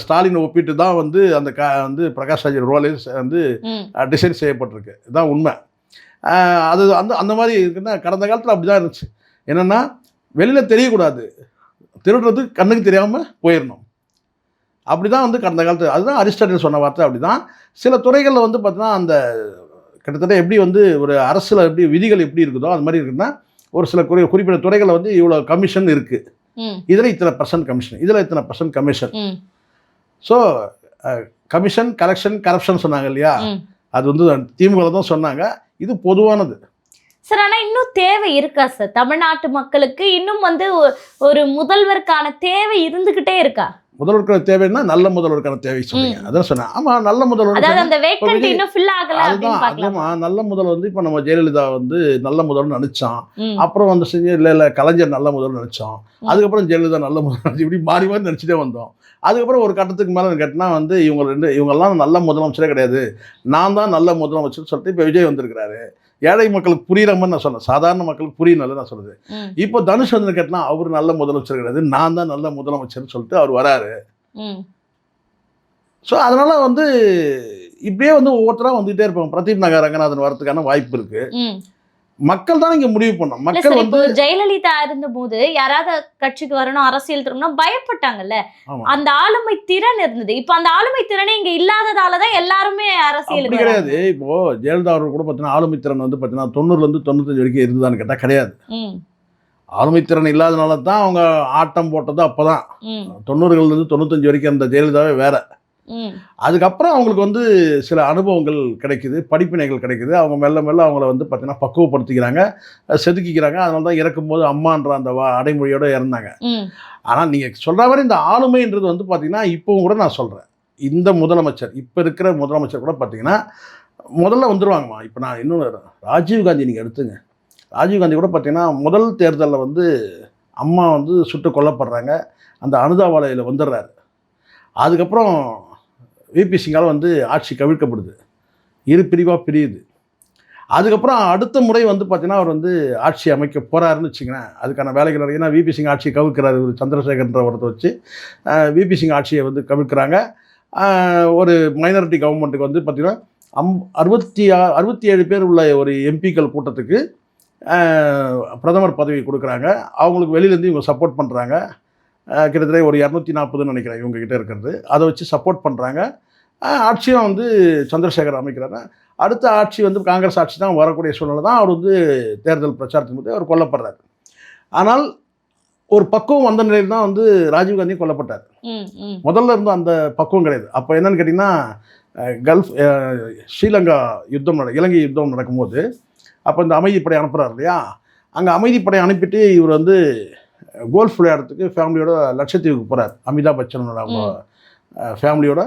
ஸ்டாலினை ஒப்பிட்டு தான் வந்து அந்த வந்து பிரகாஷ் ராஜ் ரோலே வந்து டிசைன் செய்யப்பட்டிருக்கு. இதுதான் உண்மை. அது அந்த அந்த மாதிரி இருக்குன்னா கடந்த காலத்தில் அப்படி தான் இருந்துச்சு. என்னென்னா வெளியில் தெரியக்கூடாது, திருடுறது கண்ணுக்கு தெரியாமல் போயிடணும். அப்படி தான் வந்து கடந்த காலத்தில் அதுதான் அரிஸ்டாட்டில் சொன்ன வார்த்தை. அப்படி தான் சில துறைகளில் வந்து பார்த்தீங்கன்னா அந்த கிட்டத்தட்ட எப்படி வந்து ஒரு அரசில் எப்படி விதிகள் எப்படி இருக்குதோ அது மாதிரி இருக்குன்னா ஒரு சில குறிப்பிட்ட துறைகளில் வந்து இவ்வளோ கமிஷன் இருக்குது, இதில் இத்தனை % கமிஷன், இதில் இத்தனை % commission. So commission collection corruption சொன்னாங்க இல்லையா, அது வந்து திமுக தான் சொன்னாங்க. இது பொதுவானது சார். ஆனால் இன்னும் தேவை இருக்கா சார்? தமிழ்நாட்டு மக்களுக்கு இன்னும் வந்து ஒரு முதல்வருக்கான தேவை இருந்துகிட்டே இருக்கா? முதல்வருக்கான தேவைன்னா நல்ல முதல்வருக்கான தேவை சொன்னீங்க. அதான் சொன்னேன். ஆமாம், நல்ல முதல்வர் அதுதான். நல்ல முதல்வர் வந்து இப்போ நம்ம ஜெயலலிதா வந்து நல்ல முதல்வர் நினைச்சோம், அப்புறம் வந்து செஞ்சு இல்லை கலைஞர் நல்ல முதல்வர் நினைச்சோம், அதுக்கப்புறம் ஜெயலலிதா நல்ல முதல்வர், இப்படி மாறி மாறி நினச்சிட்டே வந்தோம். அதுக்கப்புறம் ஒரு கட்டத்துக்கு மேலே கேட்டால் வந்து இவங்கெல்லாம் நல்ல முதலமைச்சரே கிடையாது, நான் தான் நல்ல முதலமைச்சர் சொல்லிட்டு இப்போ விஜய் வந்திருக்கிறாரு. ஏழை மக்களுக்கு புரியுற மாதிரி நான் சொன்னேன், சாதாரண மக்களுக்கு புரியல நான் சொல்றது. இப்போ தனுஷ் வந்து கேட்டால் அவர் நல்ல முதலமைச்சர் கிடையாது, நான் தான் நல்ல முதலமைச்சர்னு சொல்லிட்டு அவர் வராரு. ஸோ அதனால வந்து இப்படியே வந்து ஒவ்வொருத்தராக வந்துகிட்டே இருப்பாங்க. பிரதீப் நகர் ரங்கநாதன் வரதுக்கான வாய்ப்பு இருக்கு. மக்கள் தான் இங்க முடிவு பண்ணோம். மக்கள் வந்து ஜெயலலிதா இருந்தபோது யாராவது கட்சிக்கு வரணும், அரசியல் திரும்பணும் பயப்பட்டாங்கல்ல, அந்த ஆளுமை திறன் இருந்தது. இப்ப அந்த ஆளுமை திறனே இங்க இல்லாததாலதான் எல்லாருமே அரசியல் கிடையாது. இப்போ ஜெயலலிதா அவர்கள் கூட பார்த்தீங்கன்னா ஆளுமை திறன் வந்து பார்த்தீங்கன்னா 90லேருந்து 95 வரைக்கும் இருந்ததான்னு கேட்டா கிடையாது. ஆளுமை திறன் இல்லாதனால தான் அவங்க ஆட்டம் போட்டது அப்பதான். 90லேருந்து 95 வரைக்கும் அந்த ஜெயலலிதாவே வேற. அதுக்கப்புறம் அவங்களுக்கு வந்து சில அனுபவங்கள் கிடைக்குது, படிப்பினைகள் கிடைக்குது. அவங்க மெல்ல மெல்ல அவங்கள வந்து பார்த்தீங்கன்னா பக்குவப்படுத்திக்கிறாங்க, செதுக்கிக்கிறாங்க. அதனால தான் இறக்கும்போது அம்மான்ற அந்த அடைமொழியோடு இறந்தாங்க. ஆனால் நீங்கள் சொல்கிற மாதிரி இந்த ஆளுமைன்றது வந்து பார்த்தீங்கன்னா இப்போவும் கூட நான் சொல்கிறேன், இந்த முதலமைச்சர் இப்போ இருக்கிற முதலமைச்சர் கூட பார்த்தீங்கன்னா முதல்ல வந்துடுவாங்கம்மா. இப்போ நான் இன்னும் ராஜீவ்காந்தி நீங்கள் எடுத்துங்க, ராஜீவ்காந்தி கூட பார்த்தீங்கன்னா முதல் தேர்தலில் வந்து அம்மா வந்து சுட்டு கொல்லப்படுறாங்க, அந்த அனுதாபாலையில் வந்துடுறாரு. அதுக்கப்புறம் விபி சிங்கால் வந்து ஆட்சி கவிழ்க்கப்படுது, இரு பிரிவாக பிரியுது. அதுக்கப்புறம் அடுத்த முறை வந்து பார்த்தீங்கன்னா அவர் வந்து ஆட்சி அமைக்க போகிறாருன்னு வச்சுக்கிறேன். அதுக்கான வேலைகள் ஏன்னா விபி சிங் ஆட்சியை கவிழ்க்கிறாரு, ஒரு சந்திரசேகர்ன்ற ஒருத்த வச்சு விபி சிங் ஆட்சியை வந்து கவிழ்க்கிறாங்க. ஒரு மைனாரிட்டி கவர்மெண்ட்டுக்கு வந்து பார்த்திங்கன்னா 67 பேர் உள்ள ஒரு எம்பிக்கள் கூட்டத்துக்கு பிரதமர் பதவி கொடுக்குறாங்க. அவங்களுக்கு வெளியிலேருந்து இவங்க சப்போர்ட் பண்ணுறாங்க. கிட்டத்தட்ட ஒரு 240 நினைக்கிறேன் இவங்ககிட்ட இருக்கிறது. அதை வச்சு சப்போர்ட் பண்ணுறாங்க. ஆட்சியும் வந்து சந்திரசேகர் அமைக்கிறாங்க. அடுத்த ஆட்சி வந்து காங்கிரஸ் ஆட்சி தான் வரக்கூடிய சூழ்நிலை தான். அவர் வந்து தேர்தல் பிரச்சாரத்தின் போது அவர் கொல்லப்படுறார். ஆனால் ஒரு பக்குவம் வந்த நிலையில் தான் வந்து ராஜீவ்காந்தி கொல்லப்பட்டார். முதல்ல இருந்து அந்த பக்குவம் கிடையாது. அப்போ என்னன்னு கேட்டிங்கன்னா கல்ஃப் ஸ்ரீலங்கா யுத்தம் இலங்கை யுத்தம் நடக்கும்போது அப்போ இந்த அமைதிப்படை அனுப்புகிறார் இல்லையா, அங்கே அமைதிப்படை அனுப்பிட்டு இவர் வந்து கோல்ஃப் விளையாடுறதுக்கு ஃபேமிலியோட லட்சத்தீவுக்கு போகிறார். அமிதாப் பச்சனோட அவங்க ஃபேமிலியோட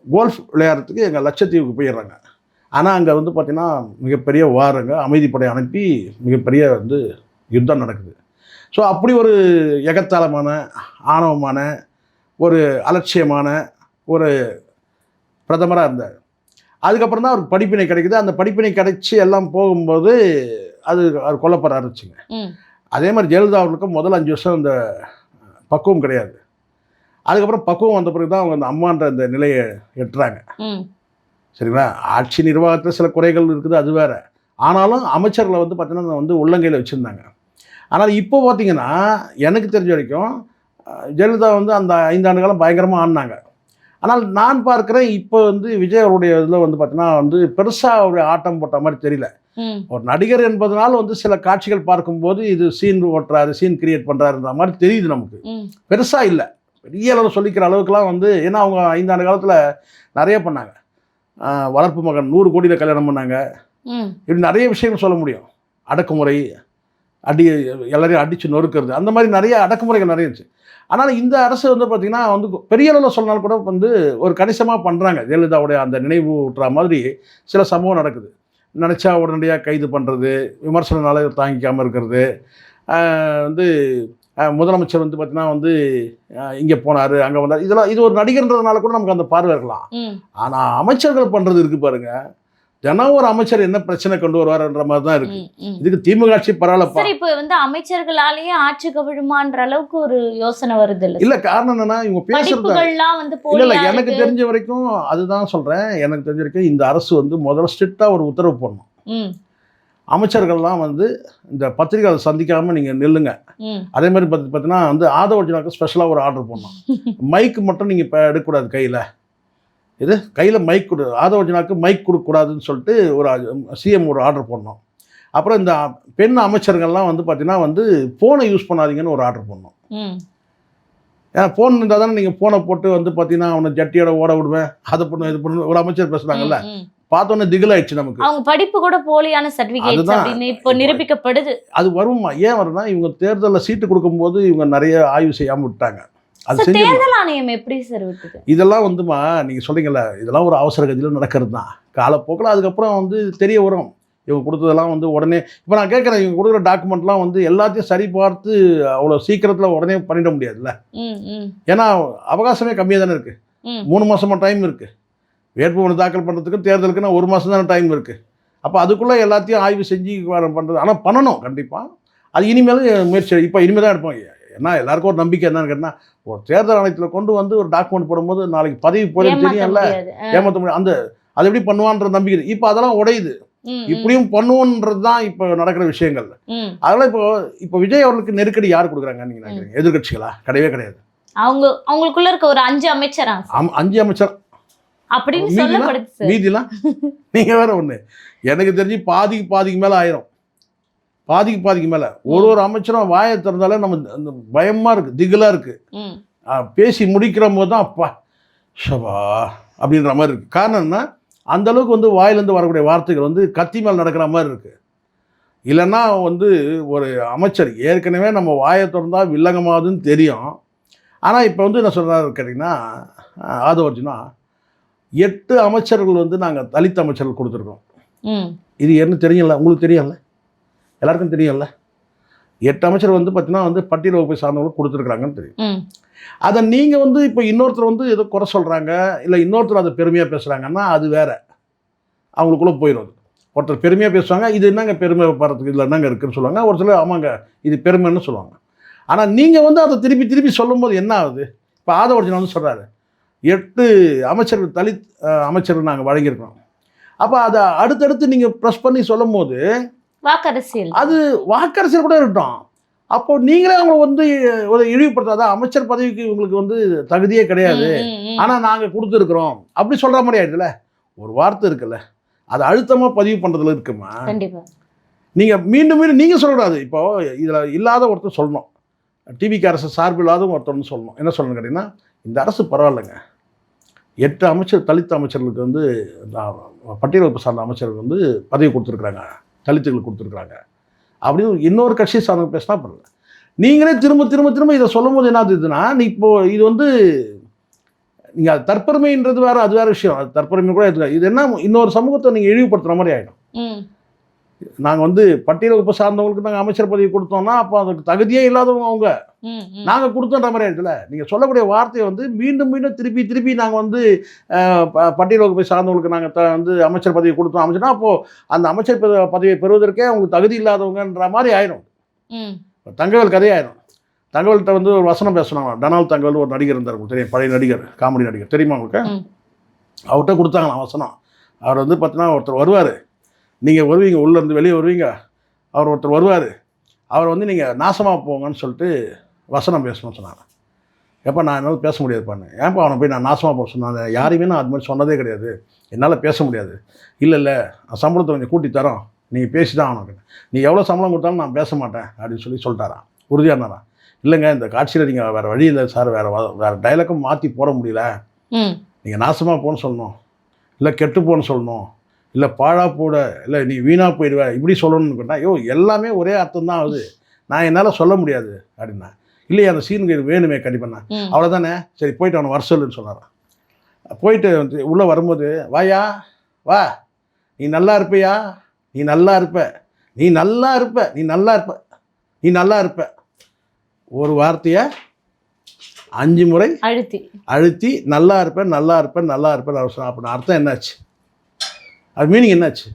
கோல்ஃப் விளையாடுறதுக்கு எங்கள் லட்சத்தீவுக்கு போயிடுறாங்க. ஆனால் அங்கே வந்து பார்த்திங்கன்னா மிகப்பெரிய வாரங்க, அமைதிப்படை அனுப்பி மிகப்பெரிய வந்து யுத்தம் நடக்குது. ஸோ அப்படி ஒரு எகத்தாளமான ஆணவமான ஒரு அலட்சியமான ஒரு பிரதமராக இருந்தார். அதுக்கப்புறம் தான் அவருக்கு படிப்பினை கிடைக்குது. அந்த படிப்பினை கிடைச்சி எல்லாம் போகும்போது அவர் கொல்லப்பட ஆரம்பிச்சுங்க. அதே மாதிரி ஜெயலலிதா அவர்களுக்கும் முதல் 5 வருஷம் அந்த பக்குவம் கிடையாது. அதுக்கப்புறம் பக்குவம் வந்த பிறகு தான் அவங்க அந்த அம்மான்ற அந்த நிலையை எட்டுறாங்க. சரிங்களா? ஆட்சி நிர்வாகத்தில் சில குறைகள் இருக்குது, அது வேற. ஆனாலும் அமைச்சர்களை வந்து பார்த்தீங்கன்னா வந்து உள்ளங்கையில் வச்சுருந்தாங்க. ஆனால் இப்போ பார்த்தீங்கன்னா எனக்கு தெரிஞ்ச வரைக்கும் ஜெயலலிதா வந்து அந்த 5 ஆண்டு காலம் பயங்கரமாக ஆடினாங்க. ஆனால் நான் பார்க்குறேன் இப்போ வந்து விஜய் அவருடைய இதில் வந்து பார்த்தீங்கன்னா வந்து பெருசாக அவருடைய ஆட்டம் போட்ட மாதிரி தெரியல. ஒரு நடிகர் என்பதனால வந்து சில காட்சிகள் பார்க்கும்போது இது சீன் ஓட்டுறாரு, சீன் கிரியேட் பண்ணுறாருன்ற மாதிரி தெரியுது நமக்கு. பெருசாக இல்லை, பெரிய அளவில் சொல்லிக்கிற அளவுக்குலாம் வந்து. ஏன்னா அவங்க 5 ஆண்டு காலத்தில் நிறைய பண்ணாங்க. வளர்ப்பு மகன் 100 கோடியில் கல்யாணம் பண்ணாங்க. இப்படி நிறைய விஷயங்கள் சொல்ல முடியும். அடக்குமுறை, எல்லாரையும் அடித்து நொறுக்கிறது, அந்த மாதிரி நிறைய அடக்குமுறைகள் நிறைய இருந்துச்சு. ஆனால் இந்த அரசு வந்து பார்த்திங்கன்னா வந்து பெரிய அளவில் சொன்னாலும் கூட வந்து ஒரு கணிசமாக பண்ணுறாங்க. ஜெயலலிதாவுடைய அந்த நினைவு ஊட்டுற மாதிரி சில சம்பவம் நடக்குது. நினச்சா உடனடியாக கைது பண்ணுறது, விமர்சனனால தாங்கிக்காமல் இருக்கிறது. வந்து முதலமைச்சர் வந்து பார்த்தீங்கன்னா வந்து இங்கே போனார், அங்கே வந்தார், இதெல்லாம் இது ஒரு நடிகர்ன்றதுனால கூட நமக்கு அந்த பார்வை இருக்கலாம். ஆனால் அமைச்சர்கள் பண்ணுறது இருக்குது பாருங்கள், தினம் ஒரு அமைச்சர் என்ன பிரச்சனை கொண்டு வருவார்ன்ற மாதிரி தான் இருக்கு. இதுக்கு திமுக ஆட்சி பரவாயில்லப்பா. இப்போ வந்து அமைச்சர்களாலேயே ஆட்சி கவிழுமான்ற அளவுக்கு ஒரு யோசனை வருது இல்ல? இல்ல, காரணம் என்னன்னா இவங்க பேசுறதுலாம் வந்து இல்ல, எனக்கு தெரிஞ்ச வரைக்கும் அதுதான் சொல்றேன். எனக்கு தெரிஞ்ச வரைக்கும் இந்த அரசு வந்து முதல்ல ஸ்ட்ரிக்டா ஒரு உத்தரவு போடணும். அமைச்சர்கள்லாம் வந்து இந்த பத்திரிகை சந்திக்காம நீங்க நில்லுங்க. அதே மாதிரி பார்த்தீங்கன்னா வந்து ஆதவர்ஜனாக்கு ஸ்பெஷலாக ஒரு ஆர்டர் போடணும். மைக்கு மட்டும் நீங்க இப்போ எடுக்கக்கூடாது கையில். இது கையில் மைக் கொடு, ஆதவர்ஜனாக்கு மைக் கொடுக்கக்கூடாதுன்னு சொல்லிட்டு ஒரு சிஎம் ஒரு ஆர்டர் போடணும். அப்புறம் இந்த பெண் அமைச்சர்கள்லாம் வந்து பார்த்தீங்கன்னா வந்து ஃபோனை யூஸ் பண்ணாதீங்கன்னு ஒரு ஆர்டர் போடணும். ஏன்னா ஃபோன் இருந்தால் தானே நீங்கள் ஃபோனை போட்டு வந்து பார்த்தீங்கன்னா அவனை ஜட்டியோட ஓட விடுவேன், அதை பண்ணு இது பண்ணு ஒரு அமைச்சர் பேசுகிறாங்கல்ல, பார்த்தோன்னே திகிலாயிடுச்சு நமக்கு. அவங்க படிப்பு கூட போலியான சர்டிஃபிகேட் அப்படின்னு இப்போ நிரூபிக்கப்படுது. அது வருமா? ஏன் வரும்னா இவங்க தேர்தலில் சீட்டு கொடுக்கும்போது இவங்க நிறைய ஆய்வு செய்யாமல் விட்டாங்க. தேர்தல் ஆணையம் எப்படி சார் விட்டுது? இதெல்லாம் வந்துமா நீங்கள் சொல்றீங்கல்ல, இதெல்லாம் ஒரு அவசர கதியில் நடக்கிறது தான். காலப்போக்கில் அதுக்கப்புறம் வந்து தெரிய வரும். இவங்க கொடுத்ததெல்லாம் வந்து உடனே இப்போ நான் கேட்குறேன், இவங்க கொடுக்குற டாக்குமெண்ட்லாம் வந்து எல்லாத்தையும் சரி பார்த்து அவ்வளோ சீக்கிரத்தில் உடனே பண்ணிட முடியாதுல்ல. ஏன்னா அவகாசமே கம்மியாக தானே இருக்குது. 3 மாதமாக டைம் இருக்குது. வேட்புமனு தாக்கல் பண்ணுறதுக்கு தேர்தலுக்குன்னா 1 மாதம் தானே டைம் இருக்குது. அப்போ அதுக்குள்ளே எல்லாத்தையும் ஆய்வு செஞ்சு பண்ணுறது. ஆனால் பண்ணணும் கண்டிப்பாக. அது இனிமேலும் முயற்சி இப்போ இனிமேல் தான் எடுப்போம். ஏன்னா எல்லாருக்கும் ஒரு நம்பிக்கை என்னன்னு கேட்டால், ஒரு தேர்தல் ஆணையத்தில் கொண்டு வந்து ஒரு டாக்குமெண்ட் போடும்போது நாளைக்கு பதவி போயிடும் தெரியும்ல, ஏமாற்ற முடியும். அது எப்படி பண்ணுவான்ற நம்பிக்கை இப்போ அதெல்லாம் உடையுது. இப்படியும் பண்ணுவோன்றது தான் இப்போ நடக்கிற விஷயங்கள். அதெல்லாம் இப்போ விஜய் அவர்களுக்கு நெருக்கடி யார் கொடுக்குறாங்க நீங்க நினைக்கிறீங்க? எதிர்கட்சிகளா? கிடையவே கிடையாது. அவங்களுக்குள்ள இருக்க ஒரு 5 அமைச்சரா? 5 அமைச்சர் அப்படின்னு சொல்லப்படுது. மீதிலாம் நீங்க வேற ஒண்ணு, எனக்கு தெரிஞ்சு பாதிக்கு மேல ஆயிரும். பாதிக்கு மேல ஒரு அமைச்சரும் வாயை திறந்தாலே நம்ம பயமா இருக்கு, திகிலா இருக்கு. பேசி முடிக்கிற போது தான் அப்பா ஷபா அப்படின்ற மாதிரி இருக்கு. காரணம் என்ன, அந்த அளவுக்கு வந்து வாயிலேருந்து வரக்கூடிய வார்த்தைகள் வந்து கத்தி மேல் நடக்கிற மாதிரி இருக்கு. இல்லைன்னா வந்து ஒரு அமைச்சர் ஏற்கனவே நம்ம வாயை திறந்தா வில்லங்கமாகுதுன்னு தெரியும். ஆனால் இப்போ வந்து என்ன சொல்கிறாரு கேட்டிங்கன்னா, ஆதவர்ஜுனா 8 அமைச்சர்கள் வந்து நாங்கள் தலித் அமைச்சர்கள் கொடுத்துருக்கோம். இது என்ன தெரியல, உங்களுக்கு தெரியல, எல்லாருக்கும் தெரியல. 8 அமைச்சர் வந்து பார்த்தீங்கன்னா வந்து பட்டியல் வகுப்பை சார்ந்தவங்களுக்கு கொடுத்துருக்குறாங்கன்னு தெரியும். அதை நீங்கள் வந்து இப்போ இன்னொருத்தர் வந்து ஏதோ குறை சொல்கிறாங்க, இல்லை இன்னொருத்தர் அதை பெருமையாக பேசுகிறாங்கன்னா அது வேற, அவங்களுக்குள்ளே போயிடும். ஒருத்தர் பெருமையாக பேசுவாங்க, இது என்னங்க பெருமை பாடுறதுக்கு இதில் என்னங்க இருக்குன்னு சொல்லுவாங்க. ஒரு சிலர் ஆமாங்க இது பெருமைன்னு சொல்லுவாங்க. ஆனால் நீங்கள் வந்து அதை திருப்பி சொல்லும்போது என்ன ஆகுது? இப்போ ஆதவர்ஜனா வந்து சொல்கிறாரு 8 அமைச்சர்கள் தலித் அமைச்சர்கள் நாங்கள் வழங்கியிருக்கோம். அப்போ அதை அடுத்தடுத்து நீங்கள் ப்ரெஸ் பண்ணி சொல்லும் போது வாக்கரசியல், அது வாக்கரசியல் கூட இருக்கட்டும். அப்போ நீங்களே அவங்க வந்து ஒரு இழிவுபடுத்தாத, அமைச்சர் பதவிக்கு உங்களுக்கு வந்து தகுதியே கிடையாது, ஆனால் நாங்கள் கொடுத்துருக்குறோம் அப்படி சொல்கிற மாதிரி ஆயிடுதுல. ஒரு வார்த்தை இருக்குல்ல, அது அழுத்தமாக பதிவு பண்ணுறதுல இருக்குமா? கண்டிப்பாக நீங்கள் மீண்டும் நீங்கள் சொல்லக்கூடாது. இப்போ இதில் இல்லாத ஒருத்தர் சொல்லணும், டிவிக்கு அரசு சார்பு இல்லாத ஒருத்தர்னு சொல்லணும். என்ன சொல்லணும்னு கேட்டிங்கன்னா, இந்த அரசு பரவாயில்லைங்க, 8 அமைச்சர் தலித் அமைச்சர்களுக்கு வந்து பட்டியல் வகுப்பு சார்ந்த அமைச்சர்களுக்கு வந்து பதவி கொடுத்துருக்குறாங்க, தலித்துகளுக்கு கொடுத்துருக்குறாங்க அப்படின்னு இன்னொரு கட்சியை சார்ந்த பேசினா பரவாயில்ல. நீங்களே திரும்ப இதை சொல்லும் போது என்ன ஆகுதுன்னா, நீ இப்போது இது வந்து நீங்கள் அது தற்பெருமைன்றது வேறு, அது வேறு விஷயம். அது தற்பெருமை கூட எடுத்துக்க, இது என்ன இன்னொரு சமூகத்தை நீங்கள் இழிவுபடுத்துகிற மாதிரி ஆகிடும். நாங்கள் வந்து பட்டியல் வகுப்பு சார்ந்தவங்களுக்கு நாங்கள் அமைச்சர் பதவி கொடுத்தோம்னா அப்போ அதுக்கு தகுதியே இல்லாதவங்க அவங்க, நாங்கள் கொடுத்தோன்ற மாதிரி ஆகிடுதுல. நீங்கள் சொல்லக்கூடிய வார்த்தையை வந்து மீண்டும் திருப்பி நாங்கள் வந்து பட்டியல் வகுப்பை சார்ந்தவங்களுக்கு நாங்கள் வந்து அமைச்சர் பதவி கொடுத்தோம் அமைச்சர்னா, அப்போது அந்த அமைச்சர் பதவியை பெறுவதற்கே அவங்களுக்கு தகுதி இல்லாதவங்கன்ற மாதிரி ஆயிடும். தங்கவேல் கதையாயிடும். தங்கவேல்கிட்ட வந்து ஒரு வசனம் பேசுனாங்க, டொனால்ட் தங்கவேல் ஒரு நடிகர் இருந்தார், தெரியும், பழைய நடிகர், காமெடி நடிகர், தெரியுமா உங்களுக்கு? அவர்கிட்ட கொடுத்தாங்களாம் வசனம். அவர் வந்து பார்த்தீங்கன்னா ஒருத்தர் வருவார், நீங்கள் வருவீங்க, உள்ளேருந்து வெளியே வருவீங்க, அவர் ஒருத்தர் வருவார், அவர் வந்து நீங்கள் நாசமாக போங்கன்னு சொல்லிட்டு வசனம் பேசணும்னு சொன்னாங்க. எப்போ நான் என்னால் பேச முடியாதுப்பான்னு. ஏன்ப்பா அவனை போய் நான் நாசமாக போக சொன்னாங்க, யாரையுமே நான் அது மாதிரி சொன்னதே கிடையாது, என்னால் பேச முடியாது. இல்லை சம்பளத்தை கொஞ்சம் கூட்டி தரோம், நீங்கள் பேசி தான் ஆகணும், நீ எவ்வளோ சம்பளம் கொடுத்தாலும் நான் பேச மாட்டேன் அப்படின்னு சொல்லிட்டாரான். உறுதியானாரான். இல்லைங்க இந்த காட்சியில் நீங்கள் வேறு வழி இல்லை சார், வேறு டைலாக்கும் மாற்றி போட முடியல, நீங்கள் நாசமாக போன்னு சொல்லணும், இல்லை கெட்டு போன்னு சொல்லணும், இல்லை பாழா போட, இல்லை நீ வீணாக போயிடுவ, இப்படி சொல்லணும்னு கேட்டால் ஐயோ எல்லாமே ஒரே அர்த்தம் தான் ஆகுது, நான் என்னால் சொல்ல முடியாது அப்படின்னா. இல்லையா அந்த சீனுக்கு வேணுமே கண்டிப்பாண்ணா, அவ்வளோதானே, சரி போயிட்டு அவனை வர சொல்லுன்னு சொன்னாரான். போயிட்டு வந்து உள்ளே வரும்போது, வாயா வா, நீ நல்லா இருப்பையா, நீ நல்லா இருப்ப, நீ நல்லா இருப்ப, நீ நல்லா இருப்ப, நீ நல்லா இருப்ப, ஒரு வார்த்தையை 5 முறை அழுத்தி நல்லா இருப்பேன் நல்லா இருப்பேன் நல்லா இருப்பேன் அப்படின்னு அர்த்தம் என்னாச்சு, அது மீனிங் என்னாச்சு,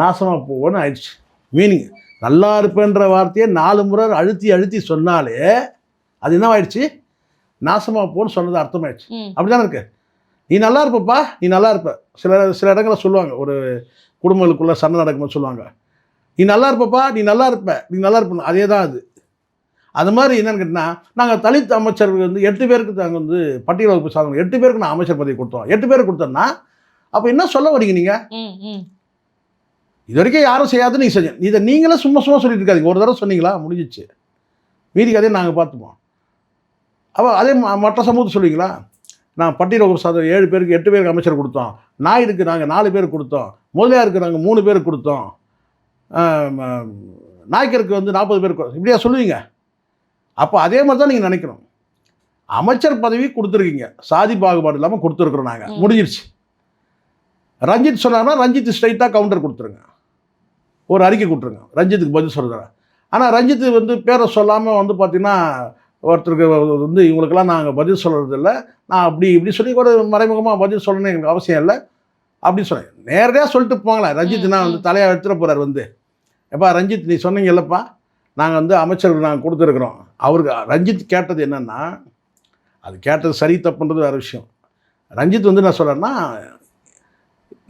நாசமாக போவோன்னு ஆயிடுச்சு. மீனிங் நல்லா இருப்பேன்ற வார்த்தையை 4 முறை அழுத்தி சொன்னாலே அது என்ன ஆயிடுச்சு, நாசமாக போன்னு சொன்னது அர்த்தமாயிடுச்சு. அப்படி தானே இருக்கு. நீ நல்லா இருப்பப்பா, நீ நல்லா இருப்ப. சில இடங்களில் சொல்லுவாங்க, ஒரு குடும்பங்களுக்குள்ளே சண்டை நடக்கும்போது சொல்லுவாங்க, நீ நல்லா இருப்பப்பா, நீ நல்லா இருப்ப, நீ நல்லா இருப்ப. அதே தான் அது மாதிரி என்னன்னு கேட்டால், நாங்கள் தலித் அமைச்சர்கள் வந்து 8 பேருக்கு நாங்கள் வந்து பட்டியல் வகுப்பு சாதனை 8 பேருக்கு நான் அமைச்சர் பதவி கொடுத்தோம். 8 பேருக்கு கொடுத்தோன்னா அப்போ என்ன சொல்ல வரீங்க நீங்கள்? இது வரைக்கும் யாரும் செய்யாது, நீங்கள் செஞ்ச இதை நீங்களே சும்மா சொல்லிட்டு இருக்காதிங்க. ஒரு தடவை சொன்னீங்களா, முடிஞ்சிச்சு, மீதி கதையை நாங்கள் பார்த்துப்போம். அப்போ அதே மற்ற சமூகத்தை சொல்லுவீங்களா, நான் பட்டியல் வகுப்பு சாதனை 7 பேருக்கு 8 பேருக்கு அமைச்சர் கொடுத்தோம், நாயுடுக்கு நாங்கள் 4 பேருக்கு கொடுத்தோம், முதலியாருக்கு நாங்கள் 3 பேருக்கு கொடுத்தோம், நாய்க்கருக்கு வந்து 40 பேருக்கு, இப்படியா சொல்லுவீங்க? அப்போ அதே மாதிரி தான் நீங்கள் நினைக்கணும். அமைச்சர் பதவி கொடுத்துருக்கீங்க, சாதி பாகுபாடு இல்லாமல் கொடுத்துருக்குறோம், நாங்கள் முடிஞ்சிருச்சு. ரஞ்சித் சொன்னார்னா ரஞ்சித் ஸ்ட்ரைட்டாக கவுண்டர் கொடுத்துருங்க, ஒரு அறிக்கை கொடுத்துருங்க, ரஞ்சித்துக்கு பதில் சொல்கிறேன். ஆனால் ரஞ்சித் வந்து பேரை சொல்லாமல் வந்து பார்த்தீங்கன்னா ஒருத்தருக்கு வந்து இவங்களுக்கெல்லாம் நாங்கள் பதில் சொல்கிறதில்ல, நான் அப்படி இப்படி சொல்லி ஒரு மறைமுகமாக பதில் சொல்லணும்னு எங்களுக்கு அவசியம் இல்லை அப்படின்னு சொன்னேன். நேரடியாக சொல்லிட்டு போங்களேன். ரஞ்சித் நான் வந்து தலையாக எடுத்துகிட்டு போகிறார் வந்து, எப்பா ரஞ்சித் நீ சொன்னீங்க இல்லைப்பா, நாங்கள் வந்து அமைச்சர்கள் நாங்கள் கொடுத்துருக்குறோம். அவருக்கு ரஞ்சித் கேட்டது என்னென்னா, அது கேட்டது சரி தப்புன்றது வேறு விஷயம். ரஞ்சித் வந்து நான் சொல்கிறேன்னா,